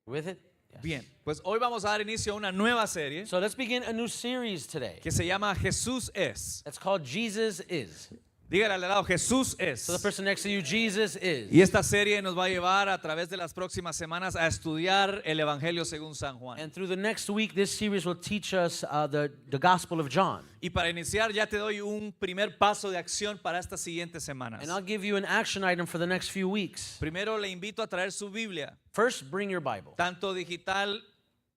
With it? Yes. Bien, pues hoy vamos a dar inicio a una nueva serie So let's begin a new series today. que se llama Jesús es. It's called Jesus Is. Dígale al lado, Jesús es. So the person next to you, Jesus is. Y esta serie nos va a llevar a través de las próximas semanas a estudiar el Evangelio según San Juan. And through the next week, this series will teach us the Gospel of John. Y para iniciar ya te doy un primer paso de acción para estas siguientes semanas. And I'll give you an action item for the next few weeks. Primero le invito a traer su Biblia, First, bring your Bible, tanto digital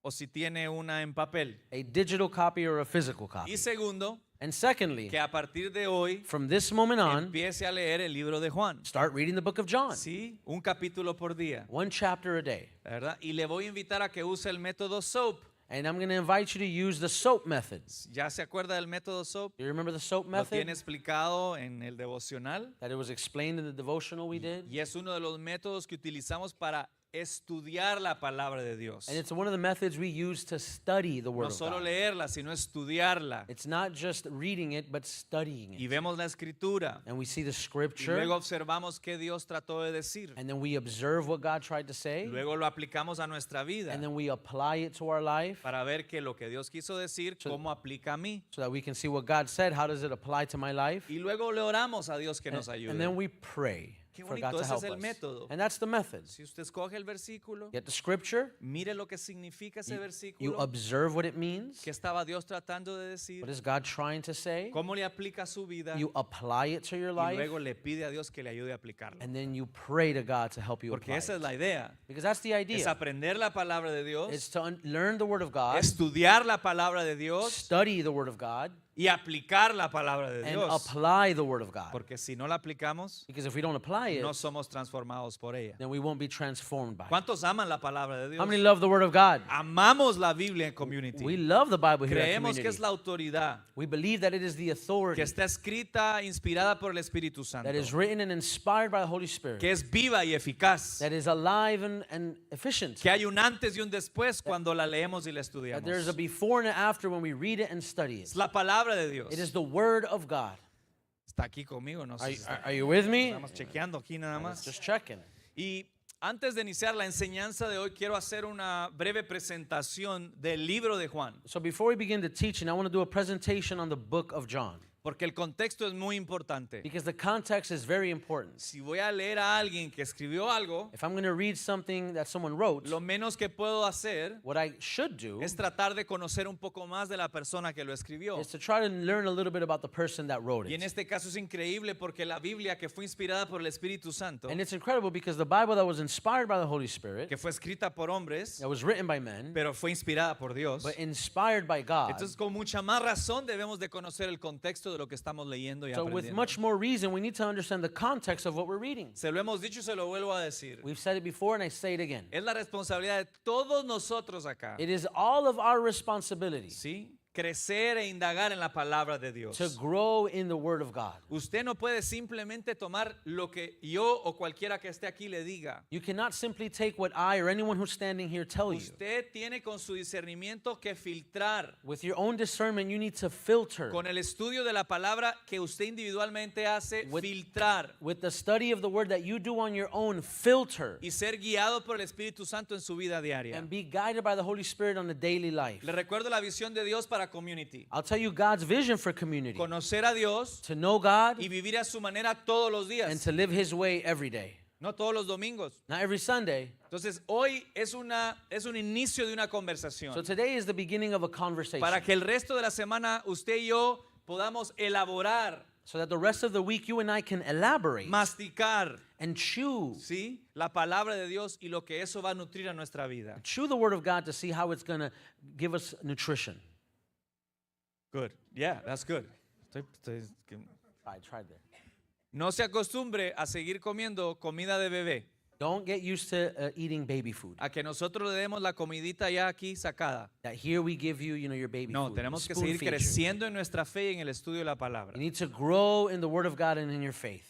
o si tiene una en papel. a digital copy or a physical copy. Y segundo, And secondly, que a partir de hoy from this moment on, empiece a leer el libro de Juan. start reading the book of John. Sí, un capítulo por día, One chapter a day. ¿verdad? Y le voy a invitar a que use el método SOAP. And I'm going to invite you to use the SOAP method. ¿Ya se acuerda del método SOAP? Do you remember the SOAP Lo tiene method? explicado en el devocional That it was explained in the devotional we did. y es uno de los métodos que utilizamos para estudiar la palabra de Dios. And it's one of the methods we use to study the Word No of solo God. leerla, sino estudiarla. It's not just reading it, but studying Y it. vemos la escritura. And we see the Y scripture, luego observamos qué Dios trató de decir. and then we observe what God tried to say, Luego lo aplicamos a nuestra vida and then we apply it to our life para ver que lo que Dios quiso decir, cómo aplica a mí. so that we can see what God said, how does it apply to my life? Y luego le oramos a Dios que nos And ayude. then we pray Qué for bonito, God to ese help es el us. método. And that's the method. Si usted escoge el versículo, Get the scripture, mire lo que significa ese you versículo. observe what it means. ¿Qué estaba Dios tratando de decir? What is God trying to say? ¿Cómo le aplica a su vida? You apply it to your Y life, luego le pide a Dios que le ayude a aplicarlo. and then you pray to God to help you Porque apply esa es it. la idea. Because that's the Es idea. aprender la palabra de Dios, It's to learn the Word of God, estudiar la palabra de Dios study the Word of God, y aplicar la palabra de and Dios. apply the Word of God. Porque si no la aplicamos, Because if we don't apply it, no somos transformados por ella. then we won't be transformed by it. ¿Cuántos aman la palabra de How many Dios? love the Word of God? Amamos la Biblia en We Community. love the Bible here at Creemos que Community. es la autoridad We believe that it is the authority que está escrita, inspirada por el Espíritu Santo, that is written and inspired by the Holy Spirit, que es viva y eficaz, that is alive and efficient, que hay un antes y un después cuando la leemos y la that there is a estudiamos. before and an after when we read it and study it. Es la palabra de Dios. It is the Word of God. Está aquí conmigo, no sé si está. Are you with me? Estamos chequeando aquí nada más. Just checking. Y antes de iniciar la enseñanza de hoy, quiero hacer una breve presentación del libro de Juan, So before we begin the teaching, I want to do a presentation on the book of John, porque el contexto es muy importante. because the context is very important. Si voy a leer a alguien que escribió algo, If I'm going to read something that someone wrote, lo menos que puedo hacer what I should do es tratar de conocer un poco más de la persona que lo escribió. is to try to learn a little bit about the person that wrote Y en it. este caso es increíble porque la Biblia, que fue inspirada por el Espíritu Santo, And it's incredible because the Bible that was inspired by the Holy Spirit, que fue escrita por hombres, that was written by men, pero fue inspirada por Dios. but inspired by God. Entonces, con mucha más razón debemos de conocer el contexto de lo que estamos leyendo y So with aprendiendo. much more reason, we need to understand the context of what we're reading. Se lo hemos dicho y se lo vuelvo a decir. We've said it before and I say it again. Es la responsabilidad de todos nosotros acá, It is all of our responsibility ¿sí? Crecer e indagar en la palabra de Dios. to grow in the Word of God. Usted no puede simplemente tomar lo que yo o cualquiera que esté aquí le diga. You cannot simply take what I or anyone who's standing here tell you. Usted tiene con su discernimiento que filtrar With your own discernment, you need to filter. con el estudio de la palabra que usted individualmente hace, With- filtrar With the study of the Word that you do on your own, filter. y ser guiado por el Espíritu Santo en su vida diaria. And be guided by the Holy Spirit on the daily life. Le recuerdo la visión de Dios para Community. I'll tell you God's vision for community. Conocer a Dios To know God y vivir a su manera todos los and días, to live His way every day. no todos los domingos. Not every Sunday. Entonces, hoy es un inicio de una conversación So today is the beginning of a conversation. para que el resto de la semana usted y yo podamos elaborar, So that the rest of the week you and I can elaborate masticar, and chew. ¿sí? La palabra de Dios y lo que eso va a nutrir a nuestra vida. Chew the Word of God to see how it's going to give us nutrition. Good. Yeah, that's good. I tried there. No se acostumbre a seguir comiendo comida de bebé, Don't get used to eating baby food. a que nosotros le demos la comidita ya aquí sacada. That here we give you, your baby No, food. tenemos que spoon seguir feed you. creciendo en nuestra fe y en el estudio de la palabra. You need to grow in the Word of God and in your faith.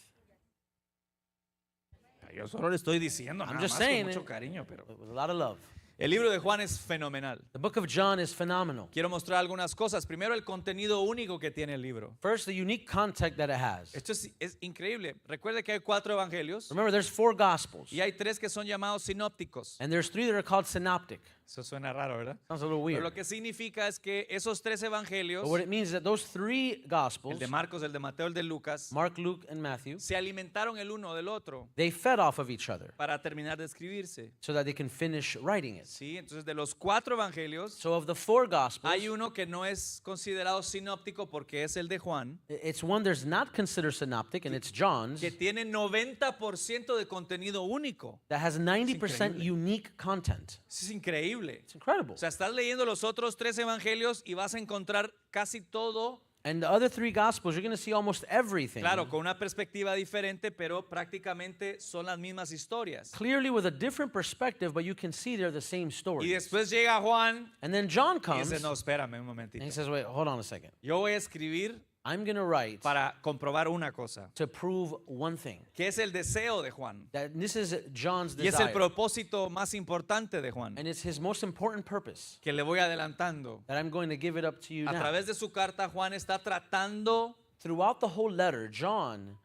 Yo solo le estoy diciendo I'm nada just más saying con mucho it. cariño, pero With a lot of love. El libro de Juan es fenomenal. The book of John is phenomenal. Quiero mostrar algunas cosas. Primero, el contenido único que tiene el libro. First, the unique content that it has. Esto es increíble. Recuerde que hay 4 evangelios Remember, there's 4 gospels, y hay 3 que son llamados sinópticos. and there's 3 that are called synoptic. Eso suena raro, ¿verdad? Sounds a little Pero weird. lo que significa es que esos 3 evangelios, But what it means is that those 3 el gospels, de Marcos, el de Mateo, el de Lucas, Mark, Luke, and Matthew, se alimentaron el uno del otro they fed off of each other para terminar de escribirse. so that they can finish writing it. ¿Sí? Entonces, de los 4 evangelios, So of the 4 gospels, hay uno que no es considerado sinóptico porque es el de Juan, it's one there's not considered synoptic, and it's John's, que tiene 90% de contenido único. that has 90% increíble. unique content. Eso es increíble. It's incredible. O sea, estás leyendo los otros 3 evangelios y vas a encontrar casi todo, And the other 3 gospels, you're going to see almost everything. claro, con una perspectiva diferente, pero prácticamente son las mismas historias. Clearly with a different perspective, but you can see they're the same Y story. después llega Juan And then John y comes, dice, no, espérame un and he momentito. says, wait, hold on a second. Yo voy a escribir I'm going to write para comprobar una cosa, to prove one thing. que es el deseo de Juan. That this is John's Y es el desire. propósito más importante de Juan, And it's his most important purpose que le voy adelantando. that I'm going to give it up to you A now. través de su carta, Juan está tratando Throughout the whole letter, John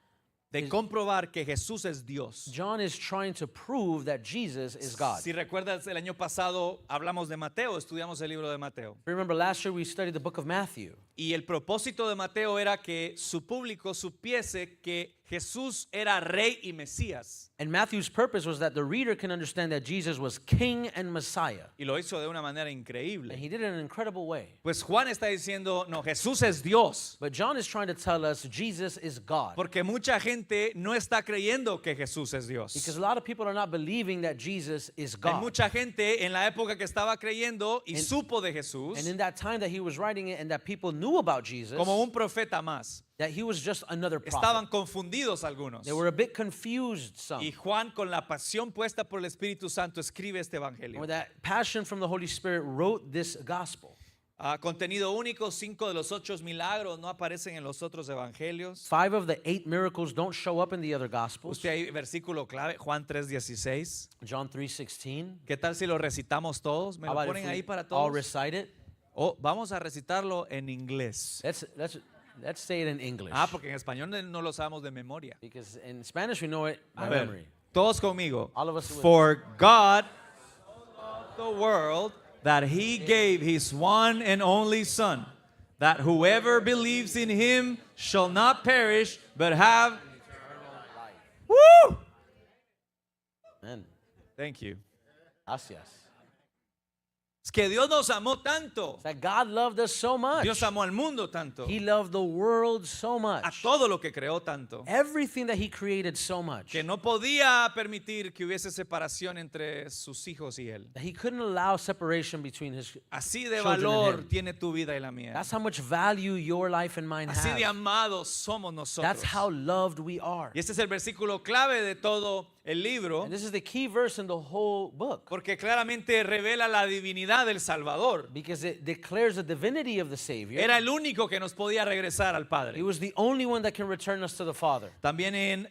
de comprobar que Jesús es Dios. is trying to prove that Jesus is God. Si recuerdas, el año pasado hablamos de Mateo, estudiamos el libro de Mateo. Remember last year we studied the book of Matthew. Y el propósito de Mateo era que su público supiese que Jesús era rey y Mesías. And Matthew's purpose was that the reader can understand that Jesus was King and Messiah. Y lo hizo de una manera And increíble. he did it in an incredible way. Pues Juan está diciendo, no, Jesús es Dios. But John is trying to tell us Jesus is God. Porque mucha gente no está creyendo que Jesús es Dios. Because a lot of people are not believing that Jesus is Hay God. mucha gente en la época que estaba creyendo y supo de Jesús And in that time that he was writing it and that people knew about Jesus, como un profeta más. that he was just another prophet. Estaban confundidos algunos. They were a bit confused, some. Y Juan, con la pasión puesta por el Espíritu Santo, escribe este evangelio. With that passion from the Holy Spirit wrote this gospel. Contenido único, 5 de los 8 milagros no aparecen en los otros evangelios. 5 of the 8 miracles don't show up in the other gospels. Usted hay versículo clave, Juan 3:16. John 3:16. ¿Qué tal si lo recitamos todos? ¿Me How lo about ponen if ahí we para all todos? recite it? Oh, vamos a recitarlo en inglés. Let's say it in English. Porque en español no lo sabemos de memoria. Because in Spanish we know it by A ver, memory. todos conmigo. All of us with- For God so loved the world that he gave his one and only Son, that whoever believes in him shall not perish, but have. Woo! Amen. Thank you. Gracias. Es que Dios nos amó tanto. It's that God loved us so much. Dios amó al mundo tanto. He loved the world so A much. todo lo que creó tanto. Everything that he created so much. Que no podía permitir que hubiese separación entre sus hijos y él. That he couldn't allow separation between his. Así de Children in valor him. tiene tu vida y la mía. That's how much value your life and mine Así de have. amados somos nosotros. That's how loved we are. Y este es el versículo clave de todo el libro, And this is the key verse in the whole book. porque claramente revela la divinidad del Salvador. Because it declares the divinity of the Savior. Era el único que nos podía regresar al He Padre. was the only one that can return us to the Father. También en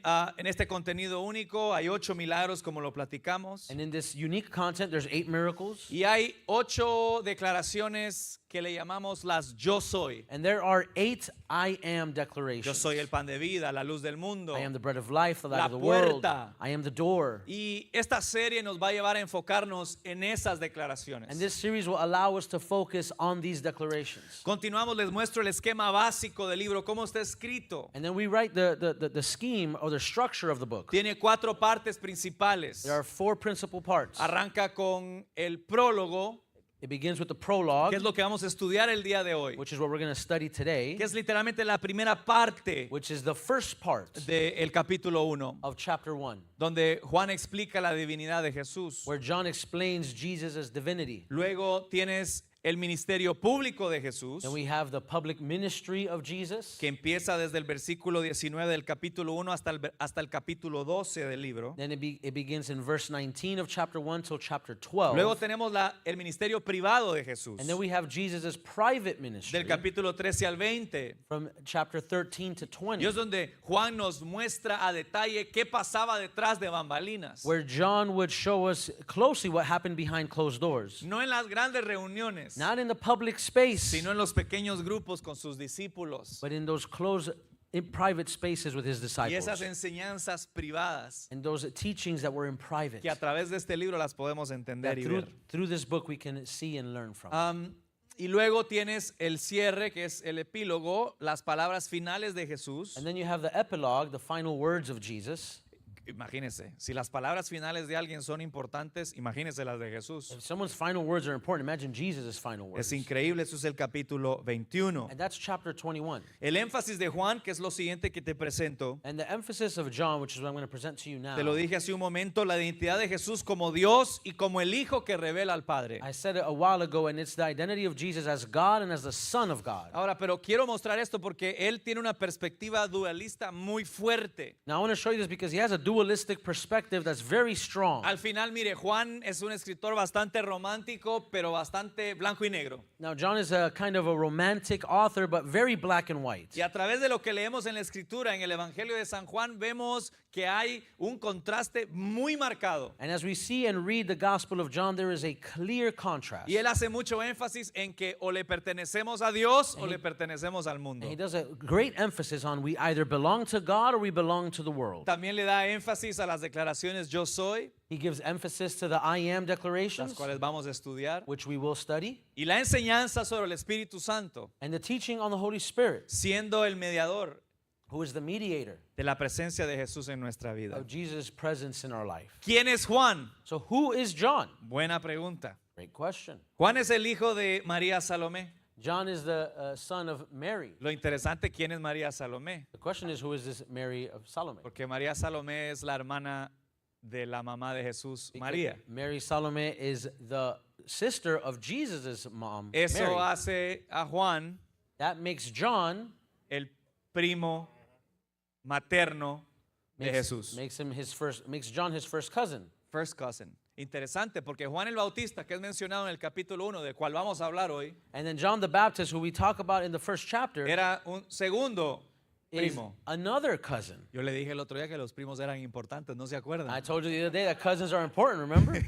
este contenido único hay 8 milagros como lo platicamos. And in this unique content, there's 8 miracles. Y hay 8 declaraciones que le llamamos las yo soy. And there are 8 I am Yo declarations. soy el pan de vida, la luz del mundo. I am the bread of life, the light La of the world. puerta. I am the door. Y esta serie nos va a llevar a enfocarnos en esas declaraciones. And this series will allow us to focus on these declarations. Continuamos, les muestro el esquema básico del libro, cómo está escrito. And then we write the scheme or the structure of the book. Tiene 4 partes principales. There are 4 principal parts. Arranca con el prólogo, It begins with the prologue, que es lo que vamos a estudiar el día de hoy, which is what we're going to study today, que es literalmente la primera parte which is the first part del capítulo 1, of chapter 1, donde Juan explica la divinidad de Jesús. where John explains Jesus' divinity. Luego tienes el ministerio público de Jesús, Then we have the public ministry of Jesus. que empieza desde el versículo 19 del capítulo 1 hasta el capítulo 12 del libro. Then it begins in verse 19 of chapter 1 till chapter 12. Luego tenemos el ministerio privado de Jesús, And then we have Jesus' private ministry del capítulo 13 al 20. from chapter 13 to 20, Y es donde Juan nos muestra a detalle qué pasaba detrás de bambalinas. where John would show us closely what happened behind closed doors. No en las grandes reuniones, Not in the public space, sino en los pequeños grupos con sus discípulos. but in those closed, in private spaces with his Y disciples. esas enseñanzas privadas And those teachings that were in private, que a través de este libro las podemos entender that y through, ver. through this book we can see and learn from. Y luego tienes el cierre, que es el epílogo, las palabras finales de Jesús. And then you have the epilogue, the final words of Jesus. Imagínense, si las palabras finales de alguien son importantes, imagínense las de Jesús. If someone's final words are important, imagine Jesus' final words. Es increíble, eso es el capítulo 21. And that's chapter 21. El énfasis de Juan, que es lo siguiente que te presento, And the emphasis of John, which is what I'm going to present to you now. te lo dije hace un momento, la identidad de Jesús como Dios y como el Hijo que revela al Padre. I said it a while ago, and it's the identity of Jesus as God and as the Son of God. Ahora, pero quiero mostrar esto porque él tiene una perspectiva dualista muy fuerte. Now I want to show you this because he has a dualistic perspective that's very strong. Al final, mire, Juan es un escritor bastante romántico, pero bastante blanco y negro. Now John is a kind of a romantic author, but very black and white. Y a través de lo que leemos en la escritura, en el Evangelio de San Juan, vemos que hay un contraste muy marcado. And as we see and read the Gospel of John, there is a clear contrast. Y él hace mucho énfasis en que o le pertenecemos a Dios o le pertenecemos al mundo. And he does a great emphasis on we either belong to God or we belong to the world. También le da énfasis a las declaraciones yo soy, He gives emphasis to the I am las declarations, cuales vamos a estudiar, which we will study, y la enseñanza sobre el Espíritu Santo, and the teaching on the Holy Spirit, siendo el mediador who is the mediator de la presencia de Jesús en nuestra vida. of Jesus' presence in our life. ¿Quién es Juan? So who is John? Buena pregunta. Great question. Juan es el hijo de María Salomé. John is the son of Mary. Lo interesante, ¿quién es María Salomé? The question is, who is this Mary of Salome? Porque María Salomé es la hermana de la mamá de Jesús, Because María. Mary Salome is the sister of Jesus' mom, Eso Mary. hace a Juan That makes John el primo materno de Jesús. makes John his first cousin. First cousin. Interesante, porque Juan el Bautista, que es mencionado en el capítulo 1, del cual vamos a hablar hoy, And then John the Baptist, who we talk about in the first chapter, era un segundo is primo. another cousin. Yo le dije el otro día que los primos eran importantes, ¿no se I acuerdan? told you the other day that cousins are important, remember?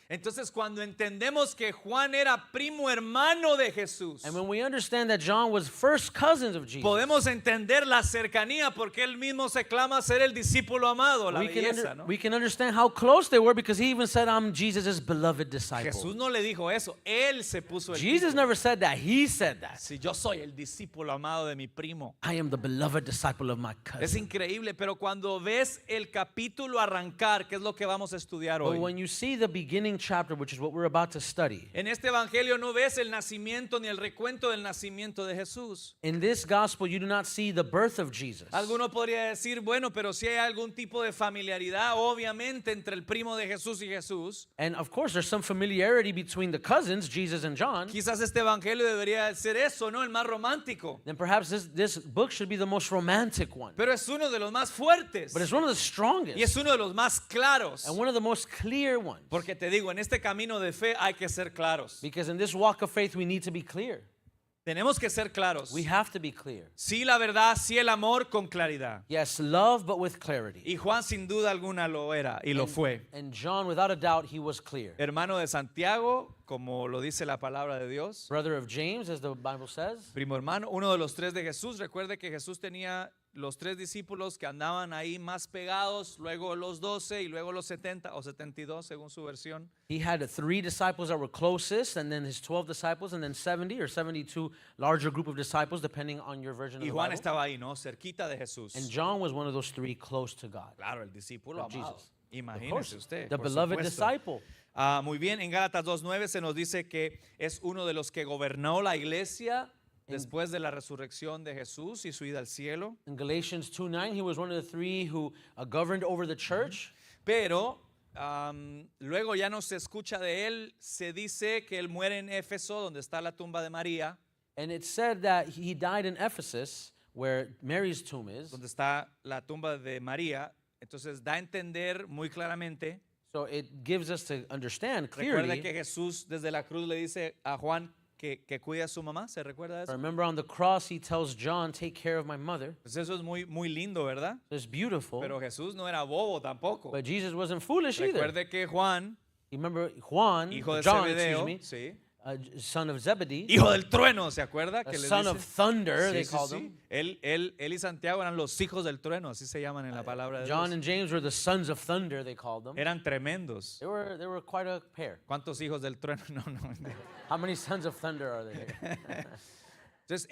Entonces, cuando entendemos que Juan era primo hermano de Jesús, And when we understand that John was first cousins of Jesus, podemos entender la cercanía porque él mismo se clama ser el discípulo amado, la belleza, ¿no? we can understand how close they were because he even said, I'm Jesus' beloved disciple. Jesús no le dijo eso, él se puso el Jesus título. never said that. He said that. Si yo soy el discípulo amado de mi primo. I am the beloved disciple of my Es cousin. increíble, pero cuando ves el capítulo arrancar, que es lo que vamos a estudiar But hoy, when you see the beginning chapter, which is what we're about to study, en este evangelio no ves el nacimiento ni el recuento del nacimiento de Jesús. in this gospel, you do not see the birth of Jesus. Alguno podría decir, bueno, pero si hay algún tipo de familiaridad, obviamente, entre el primo de Jesús y Jesús, And of course, there's some familiarity between the cousins, Jesus and John. quizás este evangelio debería ser eso, ¿no? El más romántico. Then perhaps this book should be the most romantic one. Pero es uno de los más fuertes But it's one of the y es strongest uno de los más claros. and one of the most clear ones. Porque te digo, en este camino de fe hay que ser claros. Because in this walk of faith, we need to be clear. Tenemos que ser claros. We have to be clear. Sí la verdad, sí el amor con claridad. Yes, love, but with clarity. Y Juan sin duda alguna lo era y lo fue. And John, without a doubt, he was clear. Hermano de Santiago, como lo dice la palabra de Dios. Brother of James, as the Bible says. Primo hermano, uno de los tres de Jesús. Recuerde que Jesús tenía los tres discípulos que andaban ahí más pegados, luego los 12 y luego los 70 o 72 según su versión. He had 3 disciples that were closest, and then his 12 disciples, and then 70 or 72 larger group of disciples, depending on your version of Y the Juan Bible. estaba ahí, ¿no? Cerquita de Jesús. And John was one of those 3 close to God. Claro, el discípulo Of amado. Jesus. Of Imagínese course, usted. the por beloved supuesto. disciple. Muy bien, en Gálatas 2:9 se nos dice que es uno de los que gobernó la iglesia después de la resurrección de Jesús y su ida al cielo. In Galatians 2:9, he was one of the 3 who governed over the church. Pero luego ya no se escucha de él. Se dice que él muere en Éfeso, donde está la tumba de María, And it's said that he died in Ephesus, where Mary's tomb is. donde está la tumba de María. Entonces da a entender muy claramente. So it gives us to understand Recuerda clearly. que Jesús desde la cruz le dice a Juan que cuide a su mamá. ¿Se recuerda de eso? Remember on the cross, he tells John, take care of my mother. Pues eso es muy, muy lindo, ¿verdad? It's beautiful. Pero Jesús no era bobo tampoco. But Jesus wasn't foolish either. Recuerde que Juan, You remember Juan, hijo de John, Zebedeo, excuse me, sí, son of Zebedee, hijo del trueno, ¿se acuerda? a Que le son dice? of thunder, Sí, they sí, called sí. him. Él y Santiago eran los hijos del trueno, así se llaman en la palabra de John Dios. and James were the sons of thunder, they called them. Eran tremendos. They were quite a pair. ¿Cuántos hijos del trueno? No. How many sons of thunder are there? Entonces,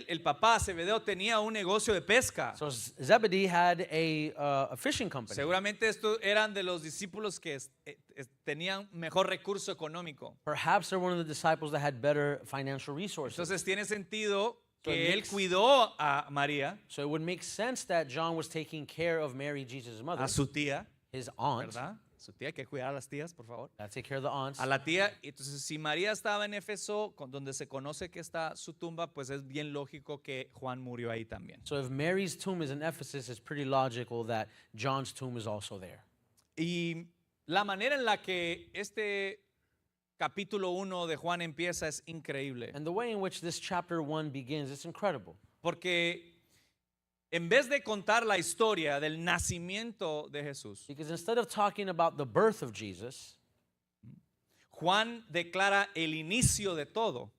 el papá Zebedeo tenía un negocio de pesca. So Zebedee had a fishing company. Seguramente estos eran de los discípulos que tenían mejor recurso económico. Perhaps they're one of the disciples that had better financial resources. Entonces tiene sentido So it que él makes- cuidó a María, So it would make sense that John was taking care of Mary, Jesus' mother, a su tía, his aunt. ¿verdad? Su tía, hay que cuidar a las tías, por favor. Gotta take care of the aunts. A la tía, entonces si María estaba en Éfeso, donde se conoce que está su tumba, pues es bien lógico que Juan murió ahí también. So if Mary's tomb is in Ephesus, it's pretty logical that John's tomb is also there. Y la manera en la que este capítulo 1 de Juan empieza es increíble. And the way in which this chapter 1 begins, it's incredible. Porque en vez de contar la historia del nacimiento de Jesús, Because instead of talking about the birth of Jesus, Juan declara el inicio de todo.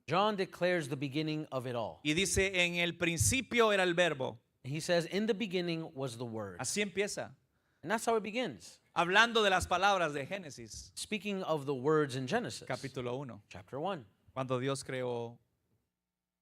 John declares the beginning of it all. Y dice, en el principio era el verbo. He says, in the beginning was the Word. Así empieza. And that's how it begins. Hablando de las palabras de Génesis, Speaking of the words in Genesis, capítulo 1. chapter 1, Cuando Dios creó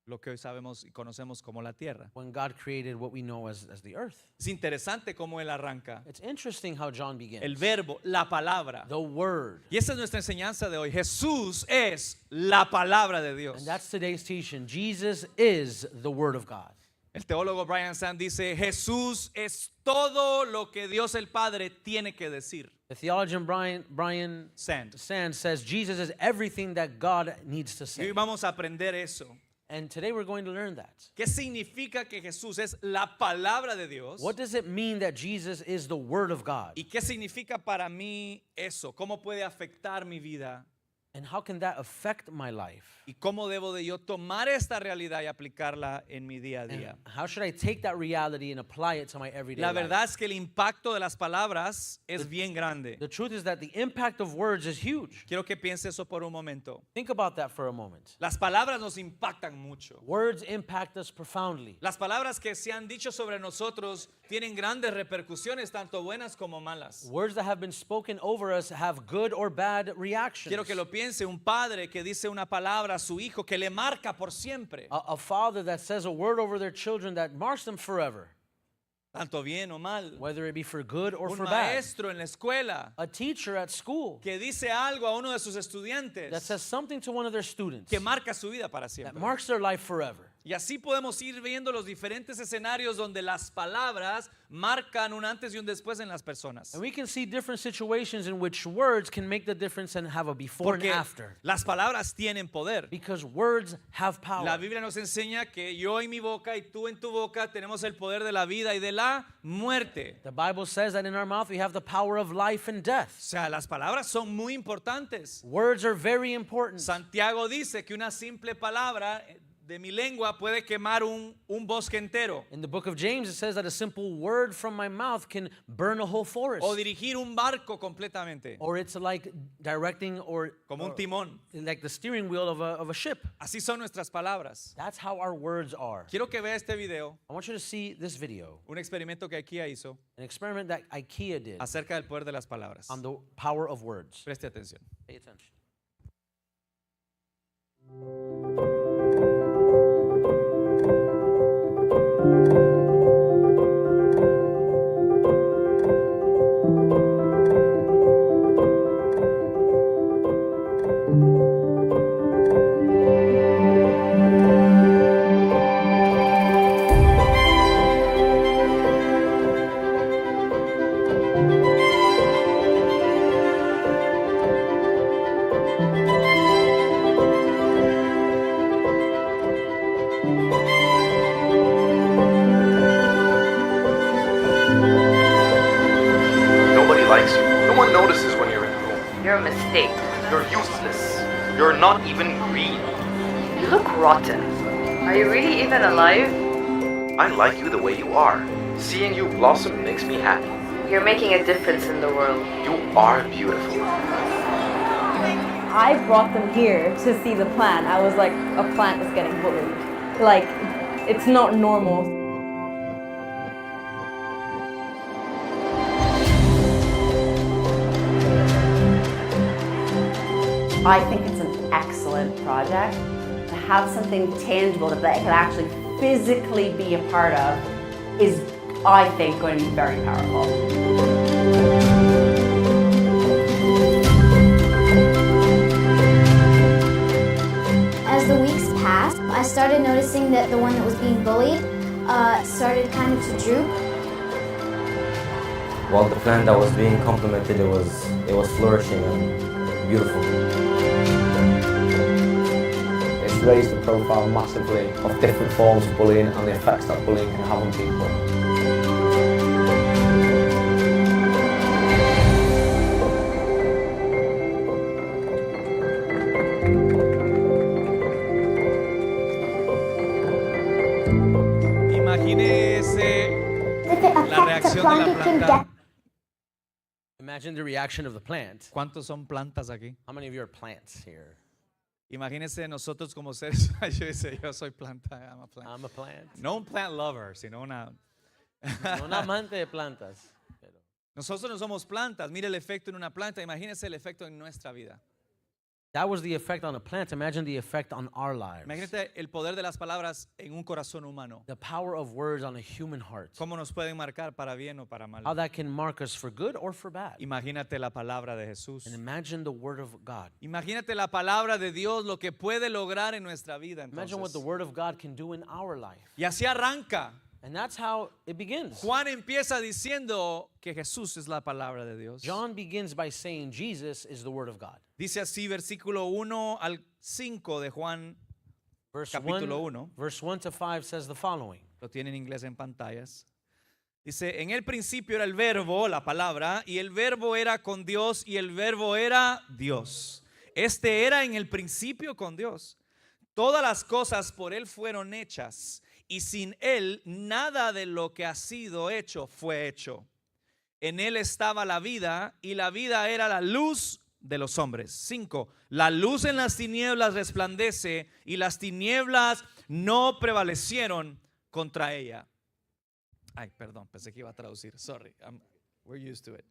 lo que hoy sabemos y conocemos como la tierra. when God created what we know as the earth. Es interesante cómo él arranca. It's interesting how John begins. El verbo, la palabra. The Word. Y esa es nuestra enseñanza de hoy. Jesús es la palabra de Dios. And that's today's teaching. Jesus is the Word of God. El teólogo Brian Sand dice, Jesús es todo lo que Dios el Padre tiene que decir. The theologian Brian Sand. Sand says Jesus is everything that God needs to Y say. hoy vamos a aprender eso. And today we're going to learn that. ¿Qué significa que Jesús es la palabra de Dios? What does it mean that Jesus is the Word of God? ¿Y qué significa para mí eso? ¿Cómo puede afectar mi vida? And how can that affect my life? ¿Y cómo debo de yo tomar esta realidad y aplicarla en mi día a And día? how should I take that reality and apply it to my everyday La life? verdad es que el impacto de las palabras es bien grande. The truth is that the impact of words is huge. Quiero que piense eso por un momento. Think about that for a moment. Las palabras nos impactan mucho. Words impact us profoundly. Las palabras que se han dicho sobre nosotros tienen grandes repercusiones, tanto buenas como malas. Words that have been spoken over us have good or bad reactions. Quiero que lo piense, un padre que dice una palabra a su hijo que le marca por siempre, A father that says a word over their children that marks them forever, tanto bien o mal. whether it be for good or Un for bad. maestro en la escuela A teacher at school que dice algo a uno de sus that estudiantes says something to one of their students que marca su vida para that siempre. marks their life forever. Y así podemos ir viendo los diferentes escenarios donde las palabras marcan un antes y un después en las personas. And we can see different situations in which words can make the difference and have a before and Porque after. las palabras tienen poder. Because words have power. La Biblia nos enseña que yo en mi boca y tú en tu boca tenemos el poder de la vida y de la muerte. The Bible says that in our mouth we have the power of life and death. O sea, las palabras son muy importantes. Words are very important. Santiago dice que una simple palabra de mi lengua puede quemar un bosque entero In the book of James, it says that a simple word from my mouth can burn a whole forest. o dirigir un barco completamente, Or it's like directing como un timón. like the steering wheel of a ship. Así son nuestras palabras. That's how our words are. Quiero que vea este video, I want you to see this video, un experimento que IKEA hizo an experiment that IKEA did acerca del poder de las palabras. on the power of words. Preste atención. Pay attention. Nobody likes you. No one notices when you're in the room. You're a mistake. You're useless. You're not even green. You look rotten. Are you really even alive? I like you the way you are. Seeing you blossom makes me happy. You're making a difference in the world. You are beautiful. I brought them here to see the plant. I was like, a plant is getting bullied. Like, it's not normal. I think it's an excellent project. To have something tangible that they can actually physically be a part of is, I think, going to be very powerful. As the weeks passed, I started noticing that the one that was being bullied started kind of to droop. While the plant that was being complimented, it was flourishing and beautiful. It's raised the profile massively of different forms of bullying and the effects that bullying can have on people. Imagínese If it la affects a reacción de plant, la it can planta. Imagine the reaction of the plant. ¿Cuántos son plantas aquí? How many of you are plants here? Imagínense nosotros como seres. Yo dice, yo soy planta, I'm a plant. I'm a plant. No un plant lover, sino una. No un amante de plantas. Pero Nosotros no somos plantas. Mire el efecto en una planta. Imagínense el efecto en nuestra vida. that was the effect on a plant. Imagine the effect on our lives. Imagínate el poder de las palabras en un corazón humano. The power of words on a human heart. Cómo nos pueden marcar para bien o para mal. How that can mark us for good or for bad. Imagínate la palabra de Jesús. And imagine the word of God. Imagínate la palabra de Dios, lo que puede lograr en nuestra vida. Imagine what the Entonces. word of God can do in our life. Y así arranca. And that's how it begins. Juan empieza diciendo que Jesús es la palabra de Dios. John begins by saying Jesus is the word of God. Dice así versículo 1 al 5 de Juan, Capítulo 1. Verse 1 to 5 says the following. lo tiene en inglés en pantallas. Dice, en el principio era el verbo, la palabra, y el verbo era con Dios y el verbo era Dios. Este era en el principio con Dios. Todas las cosas por él fueron hechas y sin él nada de lo que ha sido hecho fue hecho. En él estaba la vida y la vida era la luz de los hombres. 5. La luz en las tinieblas resplandece y las tinieblas no prevalecieron contra ella. Ay, perdón, pensé que iba a traducir. Sorry, we're used to it.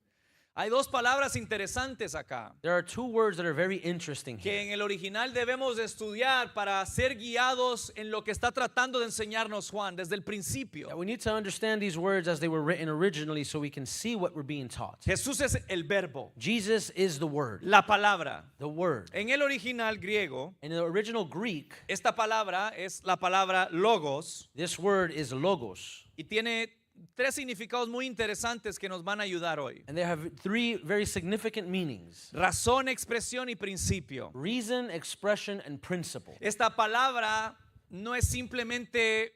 Hay dos palabras interesantes acá There are two words that are very interesting que here. en el original debemos de estudiar para ser guiados en lo que está tratando de enseñarnos Juan desde el principio. We need to understand these words as they were written originally so we can see what we're being taught. Jesús es el verbo, Jesus is the word, la palabra. the word. En el original griego, In the original Greek, esta palabra es la palabra logos this word is logos. y tiene tres significados muy interesantes que nos van a ayudar hoy. And they have three very significant meanings: Razón, expresión y principio. reason, expression, and principle. Esta palabra no es simplemente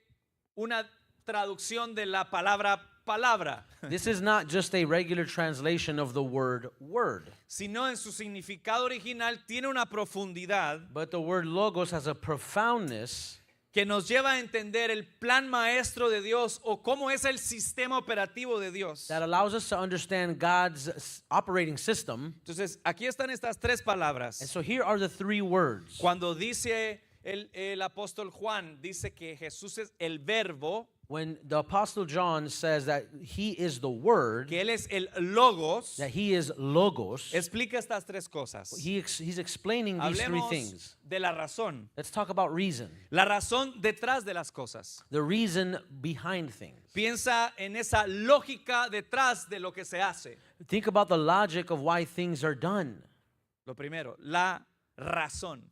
una traducción de la palabra palabra, This is not just a regular translation of the word word, sino en su significado original tiene una profundidad but the word logos has a profoundness que nos lleva a entender el plan maestro de Dios o cómo es el sistema operativo de Dios. that allows us to understand God's operating system. Entonces, aquí están estas tres palabras. And so here are the three words. Cuando dice el apóstol Juan, dice que Jesús es el verbo, When the Apostle John says that he is the word, que él es el logos, that he is logos, explica estas tres cosas. he's explaining these three Hablemos things. de la razón. Let's talk about reason, La razón detrás de las cosas. the reason behind things. Piensa en esa lógica detrás de lo que se hace. Think about the logic of why things are done. Lo primero, la razón.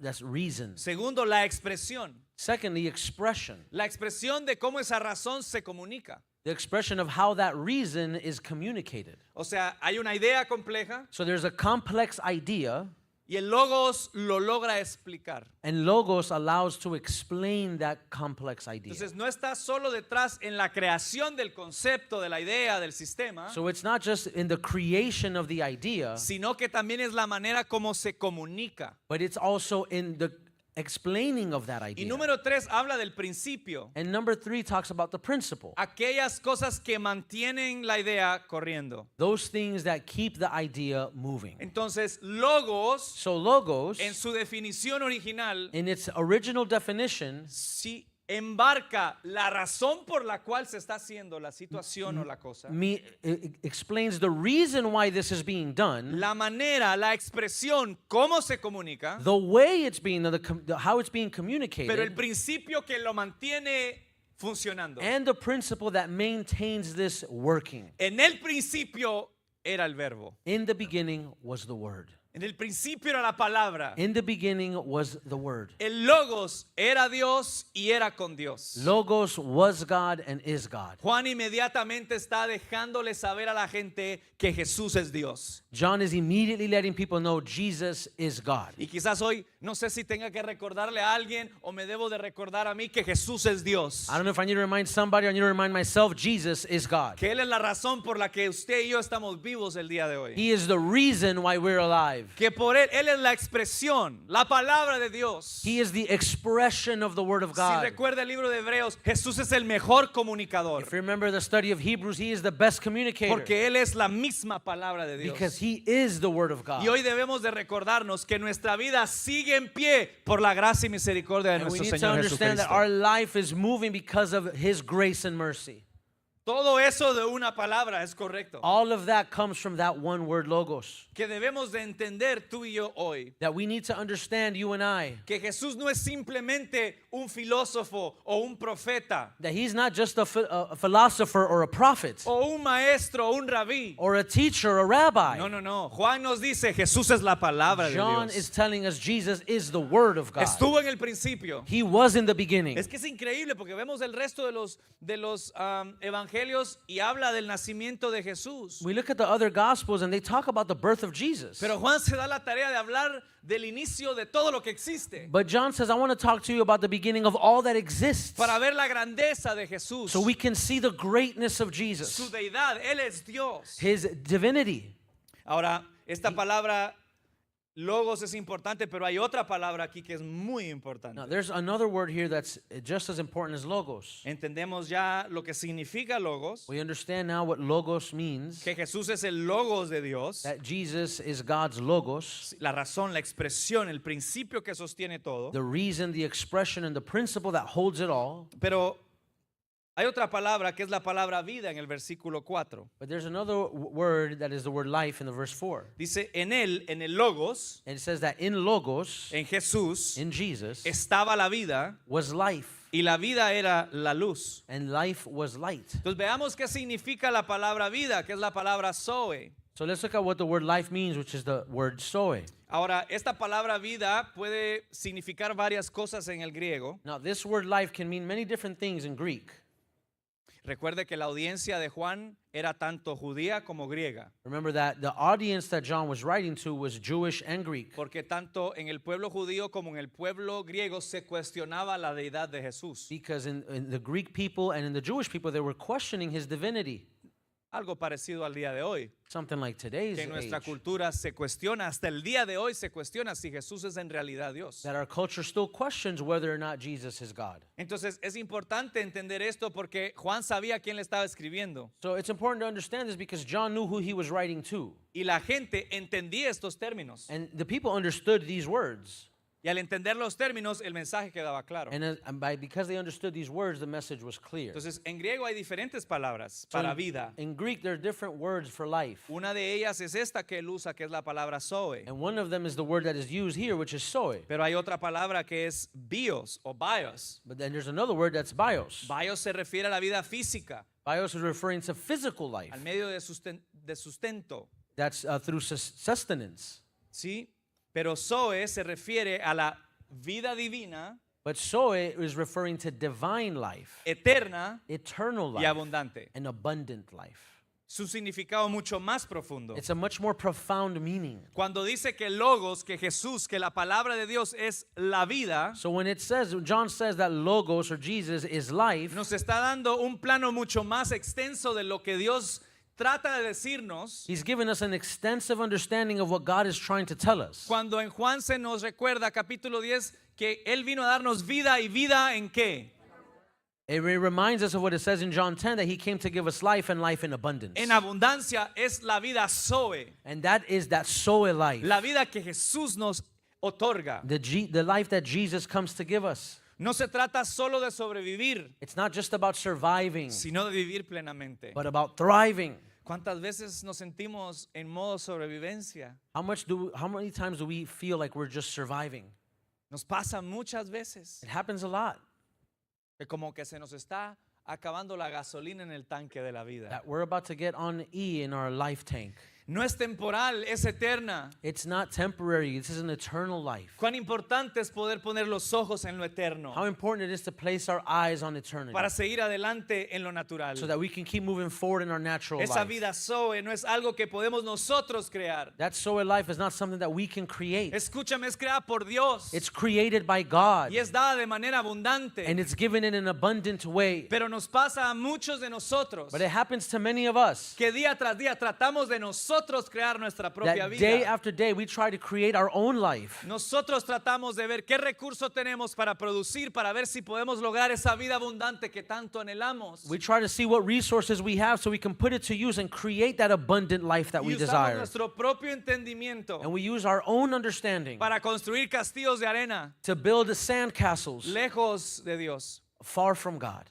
That's reason. Segundo, la expresión. Secondly, expression. La expresión de cómo esa razón se comunica. The expression of how that reason is communicated. O sea, hay una idea compleja So there's a complex idea, Y el logos lo logra explicar. And logos allows to explain that complex idea. Entonces no está solo detrás en la creación del concepto, de la idea, del sistema, So it's not just in the creation of the idea, sino que también es la manera como se comunica. but it's also in the explaining of that Y idea. número 3 habla del principio. And number 3 talks about the principle. Aquellas cosas que mantienen la idea corriendo. Those things that keep the idea moving. Entonces, logos, So logos, en su definición original, in its original definition, sí embarca la razón por la cual se está haciendo la situación o la cosa, explains the reason why this is being done, la manera, la expresión, cómo se comunica, the way it's being done, how it's being pero el communicated, principio que lo mantiene funcionando. and the principle that maintains this working. En el principio era el verbo. In the beginning was the Word. En el principio era la palabra. In the beginning was the Word. El logos era Dios y era con Dios. Logos was God and is God. Juan inmediatamente está dejándole saber a la gente que Jesús es Dios. John is immediately letting people know Jesus is God. Y quizás hoy no sé si tenga que recordarle a alguien o me debo de recordar a mí que Jesús es Dios. I don't know if I need to remind somebody or I need to remind myself, Jesus is God. Que Él es la razón por la que usted y yo estamos vivos el día de hoy. He is the reason why we're alive. Que por Él es la expresión, la palabra de Dios. He is the expression of the Word of Si God. recuerda el libro de Hebreos, Jesús es el mejor comunicador. If you remember the study of Hebrews, He is the best communicator Porque Él es la misma palabra de Dios. because He is the Word of God. Y hoy debemos de recordarnos que nuestra vida sigue en pie por la gracia y misericordia de And we nuestro need to Señor understand that Jesucristo. our life is moving because of His grace and mercy. Todo eso de una palabra es correcto. All of that comes from that one word, logos. Que debemos de entender tú y yo hoy. That we need to understand, you and I, Que Jesús no es simplemente un filósofo o un profeta that He's not just a philosopher or a prophet o un maestro o un rabí. or a teacher, a rabbi. No, no, no. Juan nos dice Jesús es la palabra de John Dios. is telling us Jesus is the Word of God. Estuvo en el principio. He was in the beginning. Es que es increíble porque vemos el resto de los evangelios y habla del nacimiento de Jesús. We look at the other Gospels and they talk about the birth of Jesus. Pero Juan se da la tarea de hablar del inicio de todo lo que existe. But John says, I want to talk to you about the beginning of all that exists Para ver la grandeza de Jesús. so we can see the greatness of Su Jesus, deidad. Él es Dios. His divinity. Ahora, esta palabra logos es importante, pero hay otra palabra aquí que es muy importante. Now, there's another word here that's just as important as logos. Entendemos ya lo que significa logos, We understand now what logos means, que Jesús es el logos de Dios, that Jesus is God's logos, la razón, la expresión, el principio que sostiene todo. the reason, the expression, and the principle that holds it all. Pero hay otra palabra que es la palabra vida en el versículo 4. But there's another word that is the word life in the verse 4. Dice, en él, en el logos, And it says that in logos, en Jesús, in Jesus, estaba la vida was life, y la vida era la luz. and life was light. Entonces veamos qué significa la palabra vida, que es la palabra zoe. So let's look at what the word life means, which is the word zoe. Ahora, esta palabra vida puede significar varias cosas en el griego. Now, this word life can mean many different things in Greek. Recuerde que la audiencia de Juan era tanto judía como griega, Remember that the audience that John was writing to was Jewish and Greek. porque tanto en el pueblo judío como en el pueblo griego se cuestionaba la deidad de Jesús. Because in the Greek people and in the Jewish people, they were questioning his divinity. Algo parecido al día de hoy, Something like today's que en nuestra age. cultura se cuestiona, hasta el día de hoy se cuestiona si Jesús es en realidad Dios. That our culture still questions whether or not Jesus is God. Entonces es importante entender esto porque Juan sabía a quién le estaba escribiendo So it's important to understand this because John knew who he was writing to. y la gente entendía estos términos. And the people understood these words. Y al entender los términos, el mensaje quedaba claro. And because they understood these words, the message was clear. Entonces, en griego hay diferentes palabras So para vida. in Greek, there are different words for life. Una de ellas es esta que él usa, que es la palabra zoe. And one of them is the word that is used here, which is zoe. Pero hay otra palabra que es bios o bios. But then there's another word that's bios. Bios se refiere a la vida física, Bios is referring to physical life. al medio de sustento. That's through sustenance. ¿Sí? Pero zoe se refiere a la vida divina, But zoe is referring to divine life, eterna eternal y life, abundante. and abundant life. su significado mucho más profundo. It's a much more profound meaning. Cuando dice que logos, que Jesús, que la palabra de Dios es la vida, So when it says, John says that Logos or Jesus is life, nos está dando un plano mucho más extenso de lo que Dios trata de decirnos. he's given us an extensive understanding of what God is trying to tell us. Cuando en Juan se nos recuerda, capítulo 10, que Él vino a darnos vida y vida en qué? It reminds us of what it says in John 10 that he came to give us life and life in abundance. En abundancia es la vida Zoe, And that is that Zoe life, la vida que Jesús nos otorga. the life that Jesus comes to give us. No se trata solo de sobrevivir, It's not just about surviving, sino de vivir plenamente. but about thriving. ¿Cuántas veces nos sentimos en modo sobrevivencia? How many times do we feel like we're just surviving? Nos pasa muchas veces It happens a lot. que como que se nos está acabando la gasolina en el tanque de la vida. That we're about to get on E in our life tank. No es temporal, es eterna. It's not temporary. This is an eternal life. Cuán importante es poder poner los ojos en lo eterno How important it is to place our eyes on eternity para seguir adelante en lo natural. so that we can keep moving forward in our natural Esa life. vida Zoe no es algo que podemos nosotros crear. That Zoe life is not something that we can create. Escúchame, es creada por Dios It's created by God y es dada de manera abundante. and it's given in an abundant way. Pero nos pasa a muchos de nosotros But it happens to many of us que día tras día tratamos de nosotros crear nuestra propia that day vida. after day we try to create our own life. Nosotros tratamos de ver qué recurso tenemos para producir, para ver si podemos lograr esa vida abundante que tanto anhelamos. We try to see what resources we have so we can put it to use and create that abundant life that Y we usamos desire. nuestro propio entendimiento And we use our own understanding para construir castillos de arena to build sand castles lejos de Dios. far from God.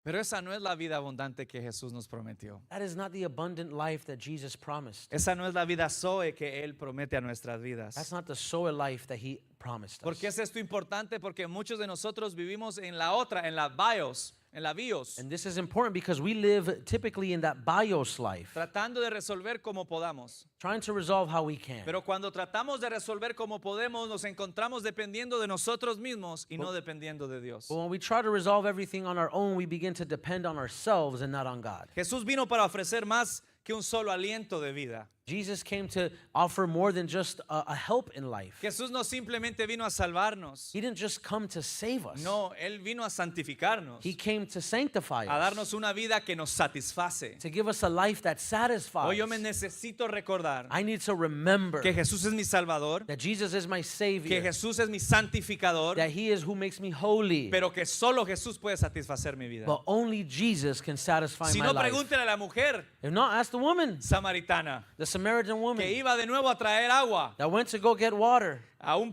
Pero esa no es la vida abundante que Jesús nos prometió. That is not the abundant life that Jesus promised. Esa no es la vida Zoe que Él promete a nuestras vidas. That's not the Zoe life that he promised ¿Por us. qué es esto importante? Porque muchos de nosotros vivimos en la otra, en la bios, en la bios, And this is important because we live typically in that bios life, tratando de resolver como podamos. trying to resolve how we can. Pero cuando tratamos de resolver como podemos, nos encontramos dependiendo de nosotros mismos y no dependiendo de Dios. But when we try to resolve everything on our own, we begin to depend on ourselves and not on God. Jesús vino para ofrecer más que un solo aliento de vida. Jesus came to offer more than just a help in life. Jesús no simplemente vino a salvarnos. He didn't just come to save us. No, Él vino a santificarnos, He came to sanctify a us, darnos una vida que nos satisface. to give us a life that satisfies. Hoy yo me necesito recordar I need to remember que Jesús es mi Salvador, that Jesus is my que Savior, Jesús es mi santificador, that He is who makes me holy, pero que solo Jesús puede satisfacer mi vida. but only Jesus can satisfy Si my no, life. pregúntele a la mujer If not, ask the woman, samaritana the Samaritan que woman iba de nuevo a traer agua that went to go get water. a un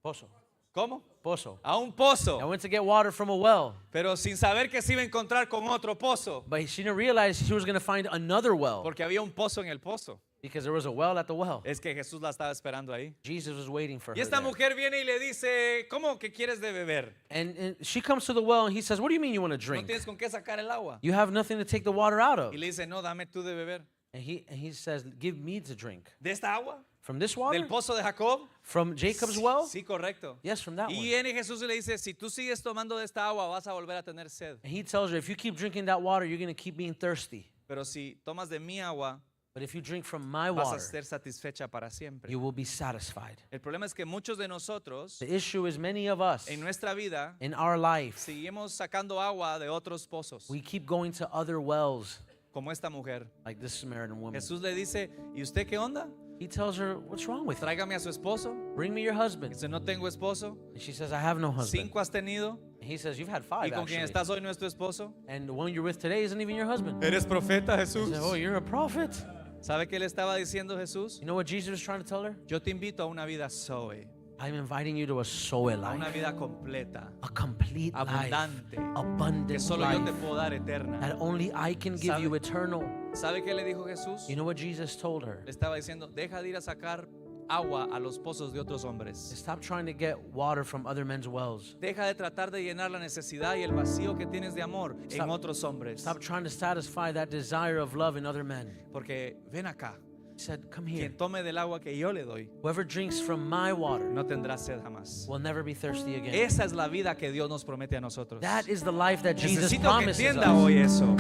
Pozo. ¿cómo? Pozo. A un pozo, I went to get water from a well, pero sin saber que se iba a encontrar con otro pozo, but she didn't realize she was going to find another well porque había un pozo en el pozo. because there was a well at the well. Es que Jesús la estaba esperando ahí. Jesus was waiting for Y her esta there. mujer viene y le dice, ¿cómo que quieres de beber? And she comes to the well and he says, what do you mean you want to No drink? tienes con qué sacar el agua. You have nothing to take the water out of. Y le dice, no, dame tú de beber. And he says, give me to drink. ¿De esta agua? From this water? ¿Del pozo de Jacob? From Jacob's well? Sí, correcto. Yes, from that Y one. viene Jesús y le dice, si tú sigues tomando de esta agua, vas a volver a tener sed. And he tells her, if you keep drinking that water, you're going to keep being thirsty. Pero si tomas de mi agua, But if you drink from my vas a water, ser satisfecha para siempre. you will be satisfied. El problema es que muchos de nosotros, The issue is many of us en nuestra vida, in our life, seguimos sacando agua de otros pozos, we keep going to other wells como esta mujer. like this Samaritan woman. Jesús le dice, ¿y usted qué onda? He tells her, what's wrong with you? Tráigame a su esposo. Bring me your husband. Dice, no tengo esposo. And she says, I have no husband. 5 has tenido. And he says, you've had Y 5 con quien actually. estás hoy no es tu esposo. And the one you're with today isn't even your husband. Eres profeta, Jesús. He said, oh, you're a prophet. ¿Sabe qué le estaba diciendo Jesús? You know what Jesus was trying to tell her? Yo te invito a una vida Zoe, I'm inviting you to a Zoe a una life, vida completa, a complete life, abundante, que abundant solo yo te life puedo dar eterna. that only I can give you ¿Sabe? eternal. ¿Sabe qué le dijo Jesús? You know what Jesus told her? Le estaba diciendo, deja de ir a sacar agua a los pozos de otros hombres. Stop trying to get water from other men's wells. Deja de tratar de llenar la necesidad y el vacío que tienes de amor Stop- en otros hombres. Stop trying to satisfy that desire of love in other men. Porque ven acá, He said, come here. quien tome del agua que yo le doy Whoever drinks from my water no tendrá sed jamás. will never be thirsty again. Esa es la vida que Dios nos promete a nosotros. That is the life that Jesus Necesito que promises entienda us. hoy eso.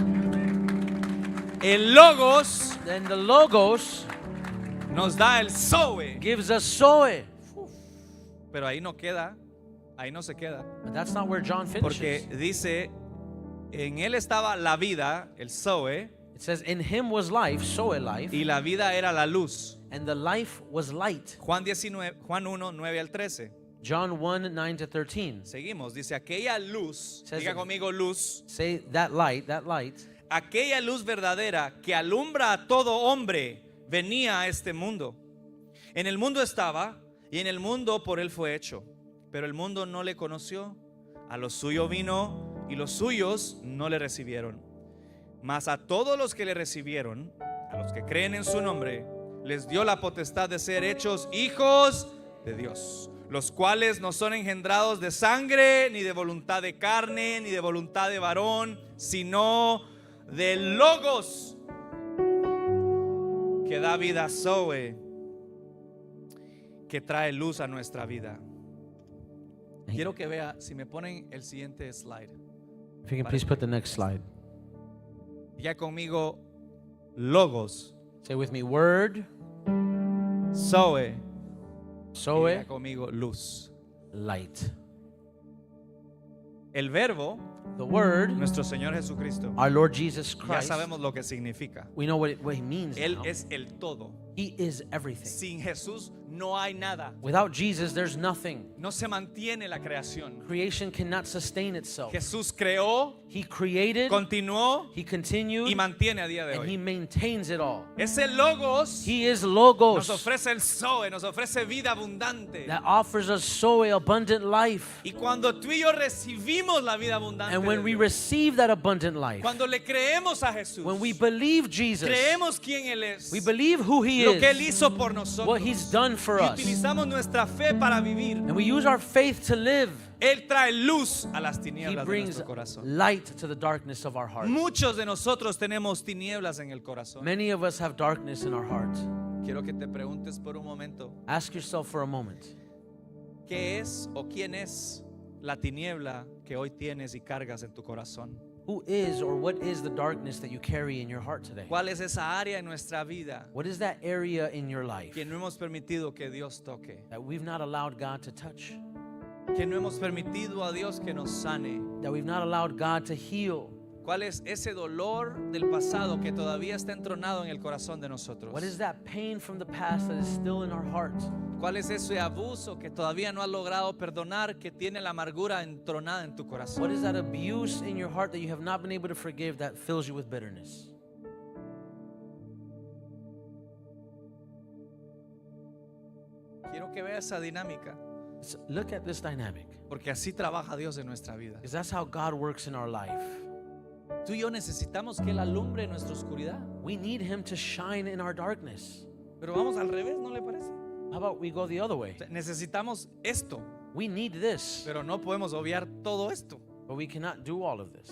El Logos Then the Logos nos da el Zoe, gives us Zoe. pero ahí no queda, ahí no se queda, But that's not where John porque finishes. dice, en él estaba la vida, el Zoe, It says, in him was life, Zoe life, y la vida era la luz. and the life was light. Juan 1, 9 al 13. John 1, 9 to 13. Seguimos, dice aquella luz, Says diga it- conmigo luz, Say that light, aquella luz verdadera que alumbra a todo hombre venía a este mundo. En el mundo estaba y en el mundo por él fue hecho, pero el mundo no le conoció. A lo suyo vino y los suyos no le recibieron. Mas a todos los que le recibieron, a los que creen en su nombre, les dio la potestad de ser hechos hijos de Dios, los cuales no son engendrados de sangre, ni de voluntad de carne, ni de voluntad de varón, sino del Logos, que da vida, Zoe, que trae luz a nuestra vida. Quiero que vea, si me ponen el siguiente slide. If you can please put the next slide. Ya conmigo, Logos, Say with me, word, Zoe, y Zoe, ya conmigo, luz. light. El verbo, The word, nuestro Señor Jesucristo, our Lord Jesus ya Christ, sabemos lo que significa. we know what he means Él now. es el todo. He is everything. Sin Jesús no hay nada. Without Jesus, there's nothing. No se mantiene la creación. Creation cannot sustain itself. Jesús creó, He created, continuó he continued, y mantiene a día de and he hoy. maintains it all. Ese Logos He is nos Logos ofrece el Zoe, nos ofrece vida abundante. that offers us Zoe, abundant life. Y cuando tú y yo recibimos la vida abundante, And when de we Dios, receive that abundant life, cuando le creemos a Jesús, when we believe Jesus, creemos quién Él es, we believe who he lo que Él is, hizo por nosotros, what he's done for y us, utilizamos nuestra fe para vivir, and we use our faith to live, Él trae luz a las he tinieblas de brings nuestro corazón. light to the darkness of our heart. Muchos de nosotros tenemos tinieblas en el corazón. Many of us have darkness in our heart. Quiero que te preguntes por un momento, Ask yourself for a moment, ¿qué es o quién es la tiniebla que hoy tienes y cargas en tu corazón? who is or what is the darkness that you carry in your heart today? ¿Cuál es esa área en nuestra vida What is that area in your life que no hemos permitido que Dios toque? that we've not allowed God to touch? Que no hemos permitido a Dios que nos sane. That we've not allowed God to heal? ¿Cuál es ese dolor del pasado que todavía está entronado en el corazón de nosotros? What is that pain from the past that is still in our heart? ¿Cuál es ese abuso que todavía no has logrado perdonar, que tiene la amargura entronada en tu corazón? What is that abuse in your heart that you have not been able to forgive that fills you with bitterness? Quiero que veas esa dinámica, Look at this dynamic, porque así trabaja Dios en nuestra vida. because that's how God works in our life. Tú y yo necesitamos que Él alumbre nuestra oscuridad. We need Him to shine in our darkness. Pero vamos al revés, ¿no le parece? How about we go the other way? Necesitamos esto, We need this, pero no podemos obviar todo esto. but we cannot do all of this.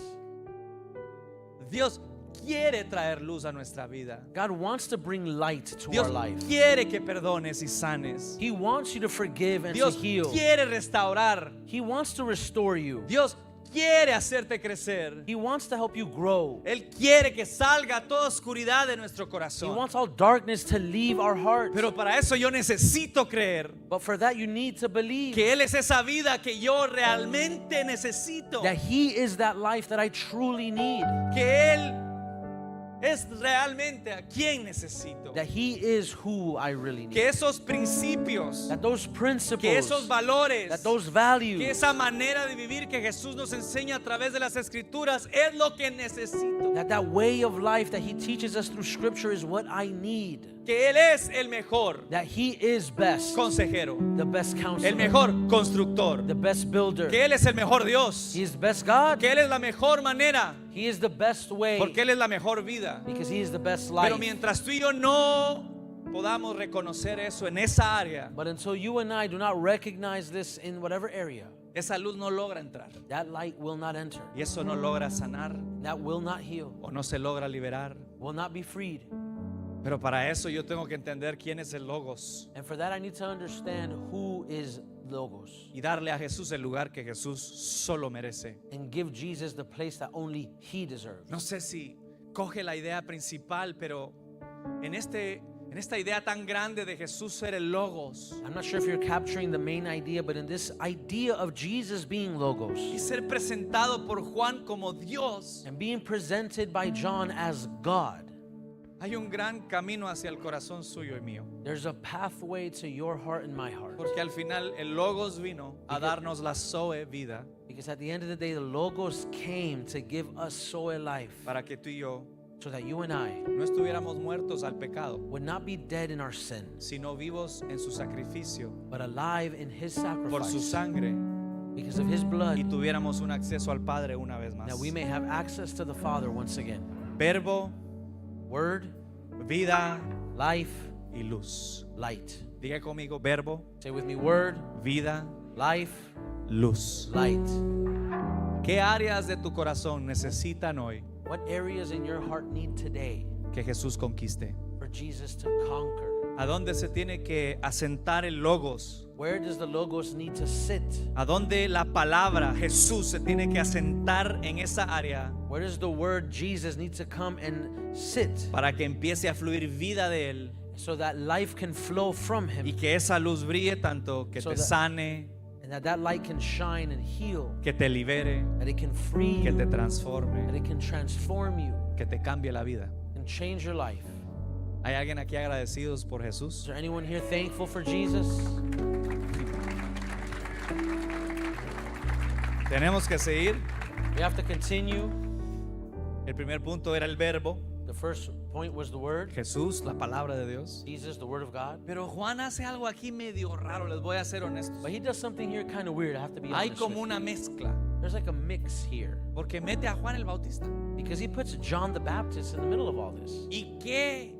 Dios quiere traer luz a nuestra vida. God wants to bring light to Dios our life. quiere que perdones y sanes. He wants you to forgive and Dios to heal. quiere restaurar. He wants to restore you. Dios quiere hacerte crecer. He wants to help you grow. Él quiere que salga toda oscuridad de nuestro He corazón. wants all darkness to leave our hearts. Pero para eso yo necesito creer But for that, you need to believe que Él es esa vida que yo realmente necesito. that He is that life that I truly need. Que Él es realmente a quien necesito. That He is who I really Que need. esos principios, That those que principles, esos valores, that those que values, esa manera de vivir que Jesús nos enseña a través de las Escrituras es lo que necesito. that way of life that He teaches us through Scripture is what I need. Que Él es el mejor That He is best, consejero, the best el counselor, mejor constructor, the best builder. que Él es el mejor Dios, He is the best God. que Él es la mejor manera, He is the best way porque Él es la mejor vida. because He is the best Pero life. mientras tú y yo no podamos reconocer eso en esa área, But until you and I do not recognize this in whatever area, esa luz no logra entrar that light will not enter. y eso no logra sanar That will not heal, o no se logra liberar. will not be freed. Pero para eso yo tengo que entender quién es el Logos And for that, I need to understand who is Logos y darle a Jesús el lugar que Jesús solo merece. and give Jesus the place that only he deserves. No sé si coge la idea principal, pero en esta idea tan grande de Jesús ser el Logos I'm not sure if you're capturing the main idea, but in this idea of Jesus being y Logos ser presentado por Juan como Dios, and being presented by John as God, hay un gran camino hacia el corazón suyo y mío. there's a pathway to your heart and my heart. Porque al final el Logos vino a darnos la Zoe vida Because at the end of the day, the Logos came to give us Zoe life para que tú y yo so that you and I no estuviéramos muertos al pecado, would not be dead in our sin, sino vivos en su sacrificio but alive in his por su sacrifice sangre because of his blood, y tuviéramos un acceso al Padre una vez más. that we may have access to the Father once again. Verbo, Word, vida life, y luz. light. Diga conmigo, verbo, Say with me, word, vida, life, luz. light. ¿Qué áreas de tu corazón necesitan hoy What areas in your heart need today que Jesús conquiste? for Jesus to conquer? ¿A dónde se tiene que asentar el Logos? Where does the Logos need to sit? ¿A dónde la palabra Jesús se tiene que asentar en esa área Where does the word Jesus need to come and sit para que empiece a fluir vida de Él so that life can flow from him y que esa luz brille tanto que So te that- sane, and that light can shine and heal, que te libere, that it can free que te you, that transforme, it can transform you que te cambie la vida? and change your life. ¿Hay alguien aquí agradecidos por Is Jesús? there anyone here thankful for Jesus? Tenemos que seguir. We have to continue. El primer punto era el verbo, The first point was the word, Jesús, la palabra de Dios. Jesus, the word of God. Pero Juan hace algo aquí medio raro, les voy a ser honestos. But he does something here kind of weird, I have to be Hay honest como with una you. mezcla, There's like a mix here porque mete a Juan el Bautista. because he puts John the Baptist in the middle of all this. ¿Y qué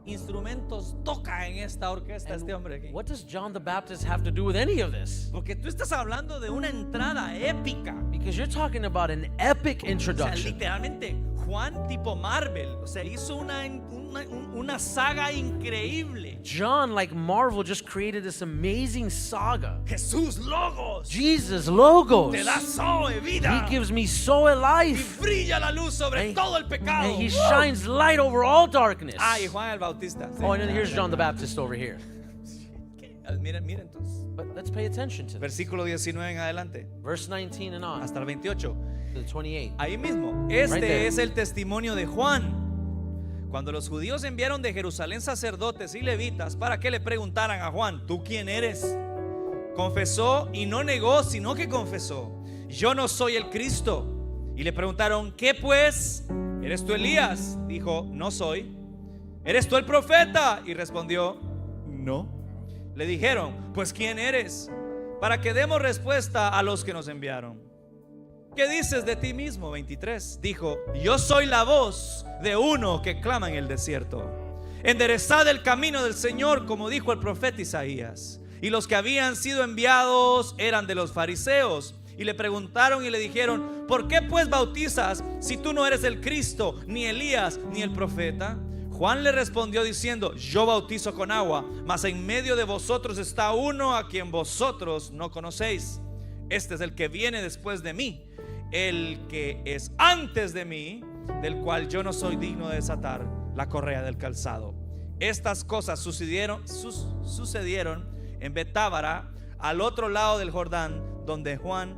instrumentos toca en esta orquesta And este hombre aquí? what does John the Baptist have to do with any of this? Porque tú estás hablando de una entrada épica. Because you're talking about an epic O sea, introduction. literalmente, Juan tipo Marvel, o sea, hizo una saga increíble. John, like Marvel, just created this amazing saga. Jesús Logos Jesus, Logos. te da Zoe, vida, He gives me Zoe y life. brilla la luz sobre And- todo el pecado. And he shines light over all darkness. Ay, Juan el Bautista. Sí. Oh, and then here's John the Baptist over here. Miren, miren entonces. But let's pay attention to this. Versículo 19 en adelante, Verse 19 and on hasta el 28. to the 28. Ahí mismo, este Right there. es el testimonio de Juan. Cuando los judíos enviaron de Jerusalén sacerdotes y levitas para que le preguntaran a Juan, ¿tú quién eres? Confesó y no negó, sino que confesó, yo no soy el Cristo. Y le preguntaron, ¿qué pues? ¿Eres tú Elías? Dijo, no soy. ¿Eres tú el profeta? Y respondió, no. Le dijeron, pues ¿quién eres? Para que demos respuesta a los que nos enviaron. ¿Qué dices de ti mismo? 23. Dijo, yo soy la voz de uno que clama en el desierto. Enderezad el camino del Señor, como dijo el profeta Isaías. Y los que habían sido enviados eran de los fariseos. Y le preguntaron y le dijeron, ¿por qué pues bautizas si tú no eres el Cristo, ni Elías, ni el profeta? Juan le respondió diciendo, yo bautizo con agua, mas en medio de vosotros está uno a quien vosotros no conocéis. Este es el que viene después de mí, el que es antes de mí, del cual yo no soy digno de desatar la correa del calzado. Estas cosas sucedieron en Betábara, al otro lado del Jordán, donde Juan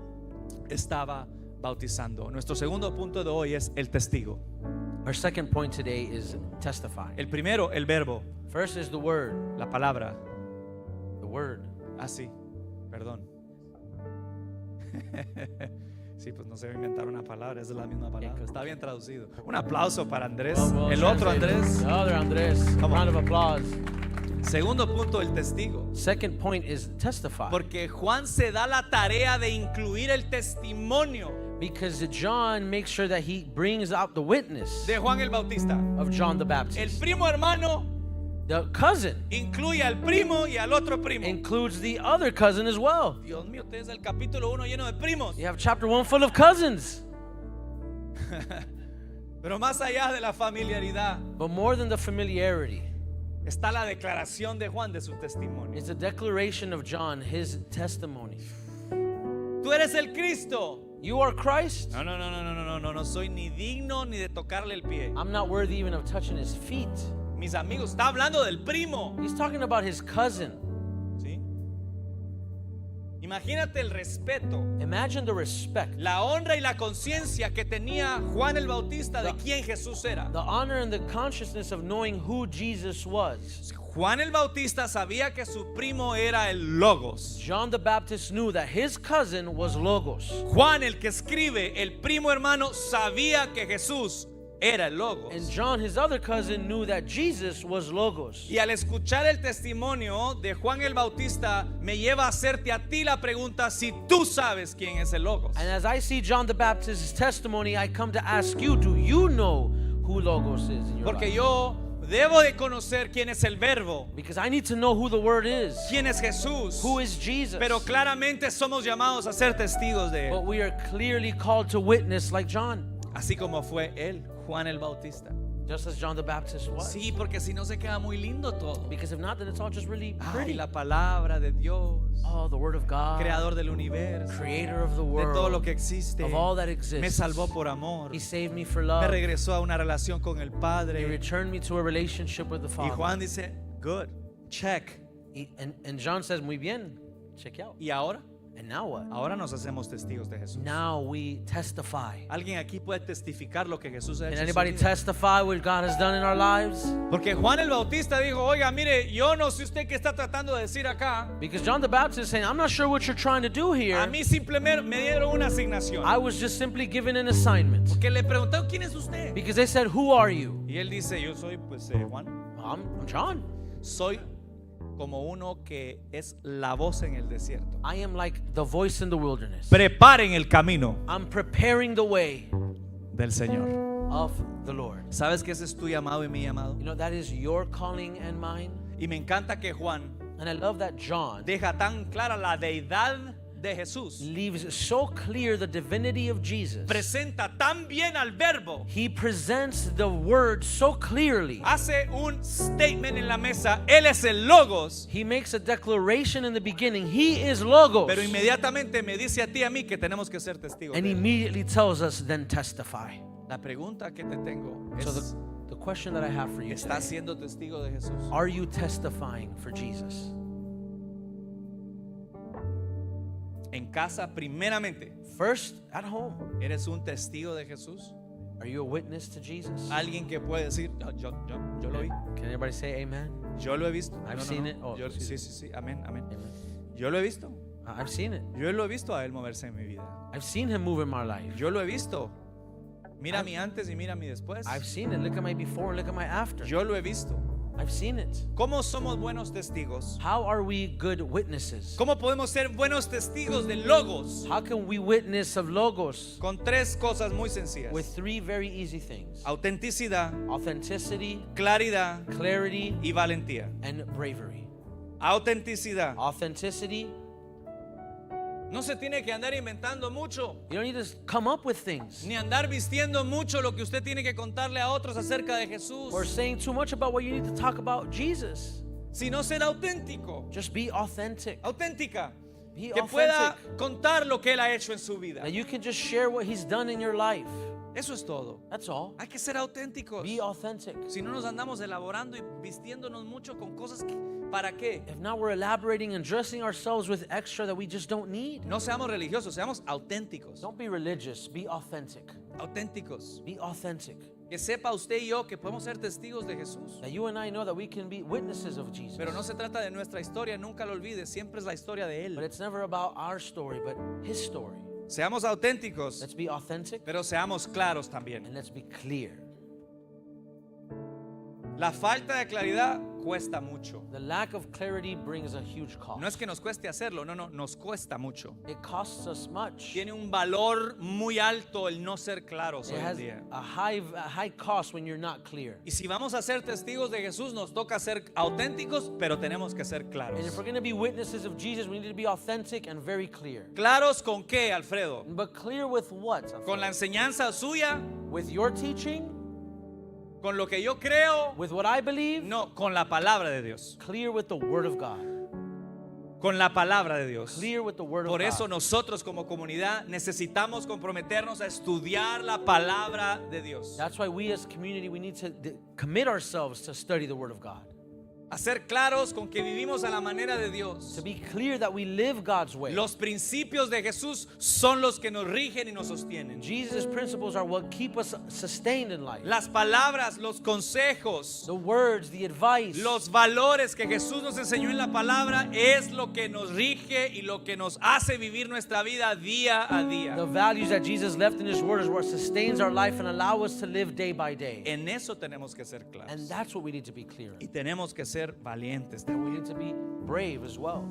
estaba bautizando. Nuestro segundo punto de hoy es el testigo. Our second point today is testify. El primero, el verbo, First is the word. la palabra. The word. Así, perdón. Sí, pues no se va a inventar una palabra, esa es la misma palabra. Está bien traducido. Un aplauso para Andrés. Well El otro translated. Andrés. The other Andres. Come on. Round of applause. Segundo punto, el testigo. Second point is testify. Porque Juan se da la tarea de incluir el testimonio Because John makes sure that he brings out the witness de Juan el Bautista. of John the El Baptist. primo hermano The cousin incluye al primo y al otro primo. includes the other cousin as well. Dios mío, ustedes el capítulo 1 lleno de primos. You have chapter 1 full of cousins. Pero más allá de la familiaridad, But more than the familiarity, está la declaración de Juan de su testimonio. it's the declaration of John, his testimony. Tú eres el Cristo. You are Christ. No soy ni digno ni de tocarle el pie. I'm not worthy even of touching his feet. Mis amigos, está hablando del primo. He's talking about his cousin. ¿Sí? Imagínate el respeto, Imagine the respect, la honra y la conciencia que tenía Juan el Bautista de quién Jesús era. the honor and the consciousness of knowing who Jesus was. Juan el Bautista sabía que su primo era el Logos. John the Baptist knew that his cousin was Logos. Juan, el que escribe, el primo hermano, sabía que Jesús era el Logos. And John, his other cousin, knew that Jesus was Logos. Y al escuchar el testimonio de Juan el Bautista, me lleva a hacerte a ti la pregunta si tú sabes quién es el Logos. And as I see John the Baptist's testimony, I come to ask you, do you know who Logos is in your Porque life? yo debo de conocer quién es el Verbo, Because I need to know who the Word is. quién es Jesús. Who is Jesus? Pero claramente somos llamados a ser testigos de But él, we are clearly called to witness like John, así como fue él, Juan el Bautista. just as John the Baptist was. Sí, porque si no se queda muy lindo todo. Because if not, then it's all just really Ay, pretty. la palabra de Dios, Oh, the Word of God, creador del universo, creator of the de todo lo world, que existe, of all that exists. me salvó por amor, He saved me for me love. regresó a una relación con el He Padre. returned me to a relationship with the Y Father. Juan dice, good, check. And John says, muy bien, check out. ¿Y ahora? And now what? Ahora nos hacemos testigos de Jesús. Now we testify. ¿Alguien aquí puede testificar lo que Jesús ha Can hecho en su anybody vida? testify what God has done in our lives? Porque Juan el Bautista dijo, oiga, mire, yo no sé usted qué está tratando de decir acá. Because John the Baptist is saying, I'm not sure what you're trying to do here. A mí simplemente me dieron una asignación. I was just simply given an assignment. Que le preguntaron, ¿quién es usted? Because they said, who are you? Y él dice, yo soy pues Juan. I'm John. Soy como uno que es la voz en el desierto. I am like the voice in the wilderness. Preparen el camino I'm preparing the way del Señor. of the Lord. ¿Sabes que ese es tu llamado y mi llamado? You know, that is your calling and mine. Y me encanta que Juan And I love that John deja tan clara la deidad de Jesús. leaves so clear the divinity of Jesus. Presenta tan bien al Verbo. He presents the word so clearly. Hace un statement en la mesa. Él es el Logos. He makes a declaration in the beginning. He is Logos. Pero inmediatamente me dice a ti y a mí que tenemos que ser testigos. And de él. immediately tells us, then testify. La pregunta que te tengo So es, the question that I have for you ¿estás today, siendo testigo de Jesús? are you testifying for Jesus? En casa, primeramente, First, at home, ¿eres un testigo de Jesús? are you a witness to Jesus? Alguien que puede decir, "No, yo lo vi, Can anybody say amen? yo lo he visto. I've seen it. Oh, Yo- sí, sí, amén, amén. Amen. Yo lo he visto. I've seen it. Yo lo he visto a él moverse en mi vida. I've seen him move in my life. Yo lo he visto. Mira mi antes y mira mi después. I've seen it. Look at my before and look at my after. Yo lo he visto. I've seen it. ¿Cómo somos buenos testigos? How are we good witnesses? ¿Cómo podemos ser buenos testigos de Logos? How can we witness of Logos? Con tres cosas muy sencillas. With three very easy things: Autenticidad, authenticity, claridad clarity, y valentía. and bravery. Autenticidad. Authenticity, No se tiene que andar inventando mucho, you don't need to come up with things ni andar vistiendo mucho lo que usted tiene que contarle a otros acerca de Jesús, or saying too much about what you need to talk about Jesus. sino ser auténtico, Just be authentic. auténtica, Be que pueda authentic. contar lo que Él ha hecho en su vida. That you can just share what he's done in your life. Eso es todo. That's all. Hay que ser auténticos. Be authentic. Si no nos andamos elaborando y vistiéndonos mucho con cosas que, ¿para qué? If not, we're elaborating and dressing ourselves with extra that we just don't need. No seamos religiosos, seamos auténticos. Don't be religious. Be authentic. Auténticos. Be authentic. Que sepa usted y yo que podemos ser testigos de Jesús. That you and I know that we can be witnesses of Jesus. Pero no se trata de nuestra historia, nunca lo olvides, siempre es la historia de But Él. it's never about our story, but his story. Seamos auténticos, Let's be authentic pero seamos claros también. and let's be clear. La falta de claridad cuesta mucho. The lack of clarity brings a huge cost. No es que nos cueste hacerlo, no, nos cuesta mucho. It costs us much. Tiene un valor muy alto el no ser claros It hoy en has día. a high cost when you're not clear. Y si vamos a ser testigos de Jesús, nos toca ser auténticos, pero tenemos que ser claros. And if we're going to be witnesses of Jesus, we need to be authentic and very clear. ¿Claros con qué, Alfredo? But clear with what? ¿Con la enseñanza suya? With your teaching? ¿Con lo que yo creo? With what I believe? No, con la palabra de Dios. Clear with the Word of God. Con la palabra de Dios. Clear with the Word of Por eso God. nosotros como comunidad necesitamos comprometernos a estudiar la palabra de Dios. That's why we as community, we need to commit ourselves to study the Word of God. A ser claros con que vivimos a la manera de To Dios. be clear that we live God's way. Los principios de Jesús son los que nos rigen y nos sostienen. Jesus' principles are what keep us sustained in life. Las palabras, los consejos, The words, the advice, los valores que Jesús nos enseñó en la palabra es lo que nos rige y lo que nos hace vivir nuestra vida día a día. the values that Jesus left in His Word is what sustains our life and allow us to live day by day. En eso tenemos que ser And claros. that's what we need to be clear Y in. tenemos que ser valientes And we también. need to be brave as well.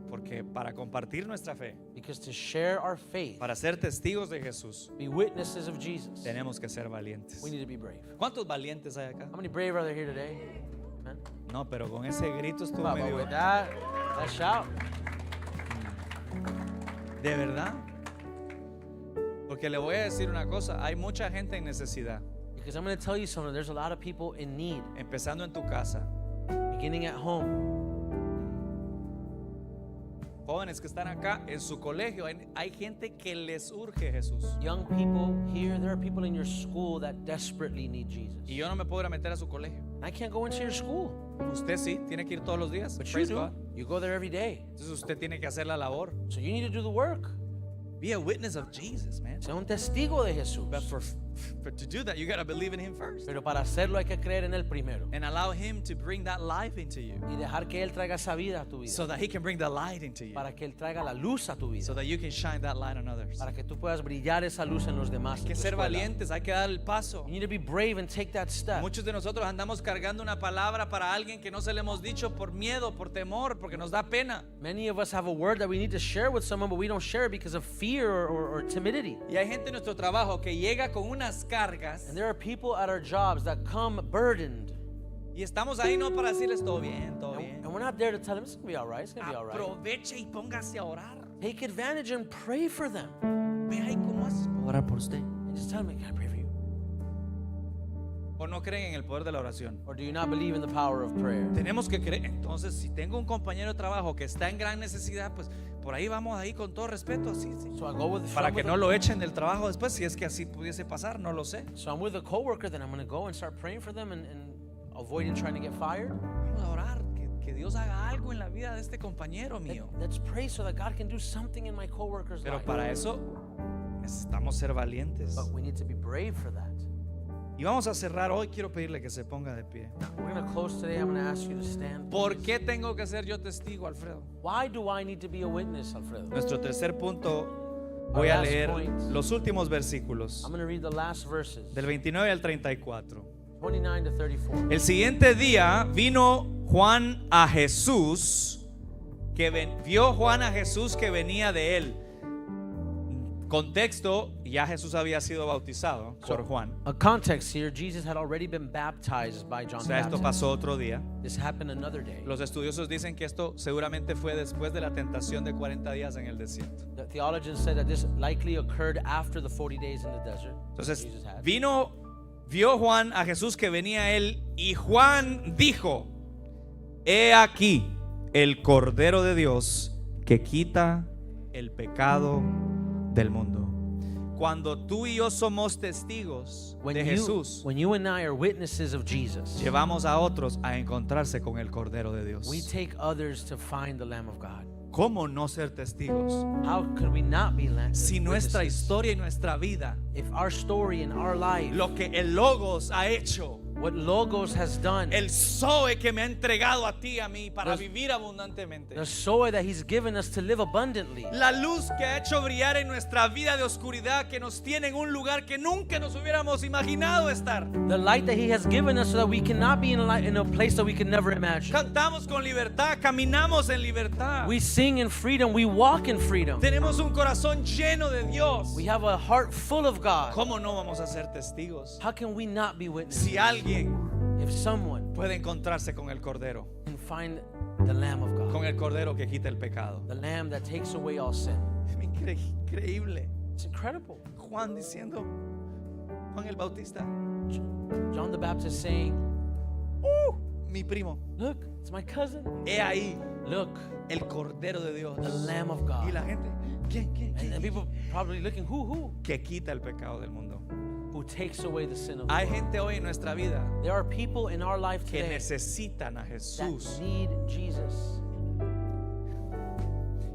Porque para compartir nuestra fe, Because to share our faith, para ser testigos de Jesús, be witnesses of Jesus, tenemos que ser valientes. we need to be brave. ¿Cuántos valientes hay acá? How many brave are there here today? Amen. No, pero con ese grito estuvo But medio... with that shout. ¿De verdad? Porque le voy a decir una cosa, hay mucha gente en necesidad, Because I'm going to tell you something. There's a lot of people in need, empezando en tu casa. beginning at home. Jóvenes que están acá en su colegio, hay gente que les urge Jesús. Young people here, there are people in your school that desperately need Jesus. Y yo no me puedo ir a meter a su colegio. I can't go into your school, Usted sí, tiene que ir todos los días. but you Praise do. God. You go there every day. Entonces usted tiene que hacer la labor. So you need to do the work. Be a witness of Jesus, man. Sea un testigo de Jesús. But for to do that, you got to believe in Him first. Pero para hacerlo hay que creer en Él primero. And allow Him to bring that life into you. Y dejar que Él traiga esa vida a tu vida. So that He can bring the light into you. Para que Él traiga la luz a tu vida. So that you can shine that light on others. Para que tú puedas brillar esa luz en los demás. Hay que en tu ser escuela. valientes, hay que dar el paso. You need to be brave and take that step. Muchos de nosotros andamos cargando una palabra para alguien que no se le hemos dicho por miedo, por temor, porque nos da pena. Many of us have a word that we need to share with someone, but we don't share it because of fear or timidity. Y hay gente en nuestro trabajo que llega con unas cargas And there are people at our jobs that come burdened. y estamos ahí no para decirles todo bien, todo And, bien. and we're not there to tell them it's going to be all right. It's going to be all right. Aproveche y póngase a orar. Take advantage and pray for them. Ve ahí cómo haces para orar por usted. And just tell them, can I pray for you? ¿O no creen en el poder de la oración? Or do you not believe in the power of prayer? Tenemos que creer. Entonces, si tengo un compañero de trabajo que está en gran necesidad, pues por ahí vamos ahí con todo respeto, así, sí. So I go with Para I'm que with no a- lo echen del trabajo después, si es que así pudiese pasar, no lo sé. So I'm with a coworker, then I'm going to go and start praying for them and avoiding trying to get fired. Vamos a orar, que Dios haga algo en la vida de este compañero mío. Let's pray so that God can do something in my coworker's Pero life. para eso necesitamos ser valientes. But we need to be brave for that. Y vamos a cerrar hoy. Quiero pedirle que se ponga de pie. Now, we're going to close today. I'm going to ask you to stand. ¿Por please. qué tengo que ser yo testigo, Alfredo? Why do I need to be a witness, Alfredo? Nuestro tercer punto, voy a last leer point. los últimos versículos I'm going to read the last verses, del 29 al 34. 29 to 34. El siguiente día vino Juan a Jesús, vio Juan a Jesús que venía de él. Contexto, ya Jesús había sido bautizado por Juan. A context here, Jesus had already been baptized by John O the sea, esto Baptist. pasó otro día. This happened another day. Los estudiosos dicen que esto seguramente fue después de la tentación de 40 días en el desierto. The theologians said that this likely occurred after the 40 days in the desert that Entonces, Jesus had. vio Juan a Jesús que venía a él y Juan dijo: He aquí el Cordero de Dios que quita el pecado del mundo. Cuando tú y yo somos testigos de Jesús, when you and I are witnesses of Jesus, llevamos a otros a encontrarse con el Cordero de Dios. we take others to find the Lamb of God. ¿Cómo no ser testigos? How could we not be Si nuestra witnesses? historia y nuestra vida, If our story and our life, lo que el Logos ha hecho, what Logos has done, El Zoe que me ha entregado a ti y a mí para Los- vivir abundantemente. the Zoe that He's given us to live abundantly, La luz que ha hecho brillar en nuestra vida de oscuridad, que nos tiene en un lugar que nunca nos hubiéramos imaginado estar. the light that He has given us so that we cannot be in a place that we could never imagine. Cantamos con libertad, caminamos en libertad. We sing in freedom, we walk in freedom. Tenemos un corazón lleno de Dios. We have a heart full of God. ¿Cómo no vamos a ser testigos? How can we not be witnesses? Si alguien If someone puede encontrarse con el Cordero, can find the Lamb of God, con el Cordero que quita el pecado. the Lamb that takes away all sin. Es increíble. It's incredible. Juan diciendo, Juan el Bautista, John the Baptist saying, mi primo, look, it's my cousin. he ahí Look, el Cordero de Dios. the Lamb of Y God. la gente, ¿quién? And people probably looking, who? Que quita el pecado del mundo. Who takes away the sin of the Hay world. gente hoy en nuestra vida There are people in our life que today necesitan a that Jesús need Jesus.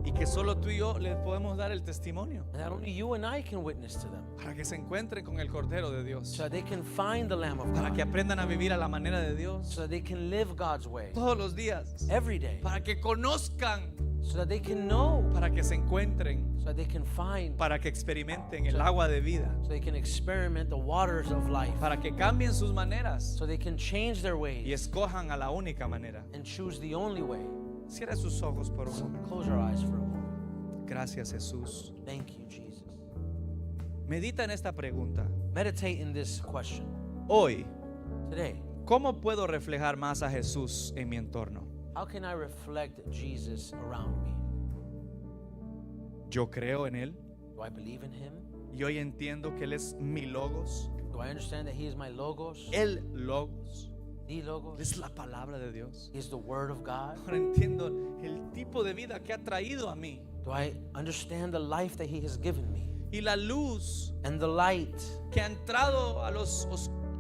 y que solo tú y yo les podemos dar el testimonio And that only you and I can witness to them. para que se encuentren con el Cordero de Dios, So that they can find the Lamb of para que God. aprendan a vivir a la manera de Dios So that they can live God's way todos los días, every day. para que conozcan, So that they can know. para que se encuentren, So that they can find. para que experimenten el agua de vida, So they can experiment the waters of life. para que cambien sus maneras So they can change their y ways escojan a la única manera. and choose the only way. Cierra sus ojos por un momento. Close your eyes for a moment. Gracias, Jesús. Thank you, Jesus. Medita en esta pregunta. Meditate in this question. Hoy, Today, ¿cómo puedo reflejar más a Jesús en mi entorno? how can I reflect Jesus around me? Yo creo en Él Do I believe in Him? y hoy entiendo que Él es mi logos. Do I understand that He is my Logos? El logos The Logos? es la palabra de Dios. He is the Word of God? Ahora entiendo el tipo de vida que ha traído a mí Do I understand the life that He has given me? y la luz And the light que ha entrado a los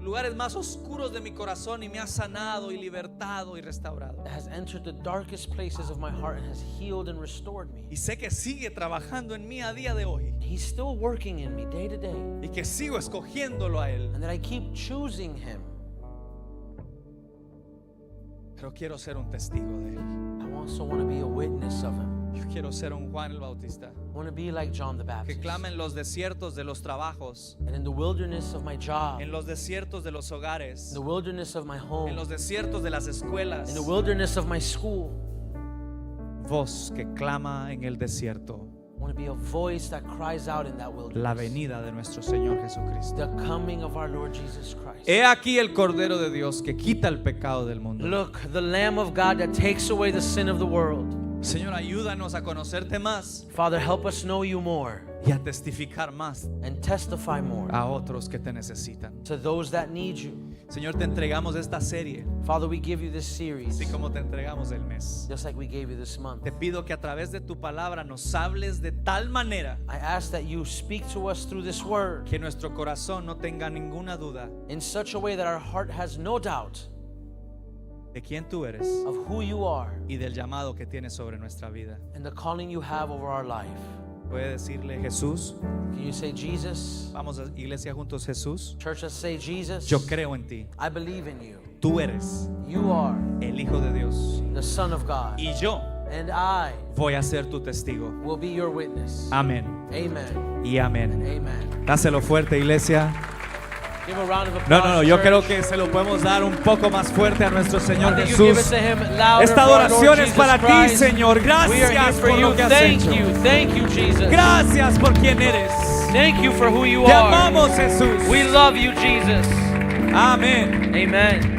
lugares más oscuros de mi corazón y me ha sanado y libertado y restaurado. that has entered the darkest places of my heart and has healed and restored me. Y sé que sigue trabajando en mí a día de hoy He's still working in me day to day. y que sigo escogiéndolo a Él. And that I keep choosing Him. Pero quiero ser un testigo de Él. I also want to be a witness of Him. Yo quiero ser un Juan el Bautista I want to be like John the que Baptist. clama en los desiertos de los trabajos, And in the wilderness of my job, en los desiertos de los hogares, in the wilderness of my home, en los desiertos de las escuelas. in the wilderness of my school, Voz que clama en el desierto I want to be a voice that cries out in that wilderness. la venida de nuestro Señor Jesucristo. The coming of our Lord Jesus Christ. He aquí el Cordero de Dios que quita el pecado del mundo. Look, the Lamb of God that takes away the sin of the world. Señor, ayúdanos a conocerte más Father, help us know you more y a testificar más and testify more a otros que te necesitan. to those that need you. Señor, te entregamos esta serie, Father, we give you this series así como te entregamos el mes. just like we gave you this month. Te pido que a través de tu palabra nos hables de tal manera I ask that you speak to us through this word que nuestro corazón no tenga ninguna duda in such a way that our heart has no doubt de quién tú eres of who you are y del llamado que tienes sobre nuestra vida. and the calling you have over our life. Puede decirle, Jesús, Can you say, Jesus? vamos a iglesia juntos, Jesús, Church, let's say, Jesus. yo creo en ti. I believe in you. Tú eres You are el Hijo de Dios the Son of God. y yo And I voy a ser tu testigo. will be your witness. Amén Amen. y amén. Amen. Dáselo fuerte, iglesia. Give a round of applause. No, yo church. creo que se lo podemos dar un poco más fuerte a nuestro Señor I think you give it Jesús. to him louder Esta for our Lord adoración es Jesus para ti, Christ. Señor. We are here Gracias for por you. lo que has Thank hecho. you, Jesus. Gracias por quien eres. Thank you for who you Te are. amamos, Jesús. We love you, Jesus. Amén Amen.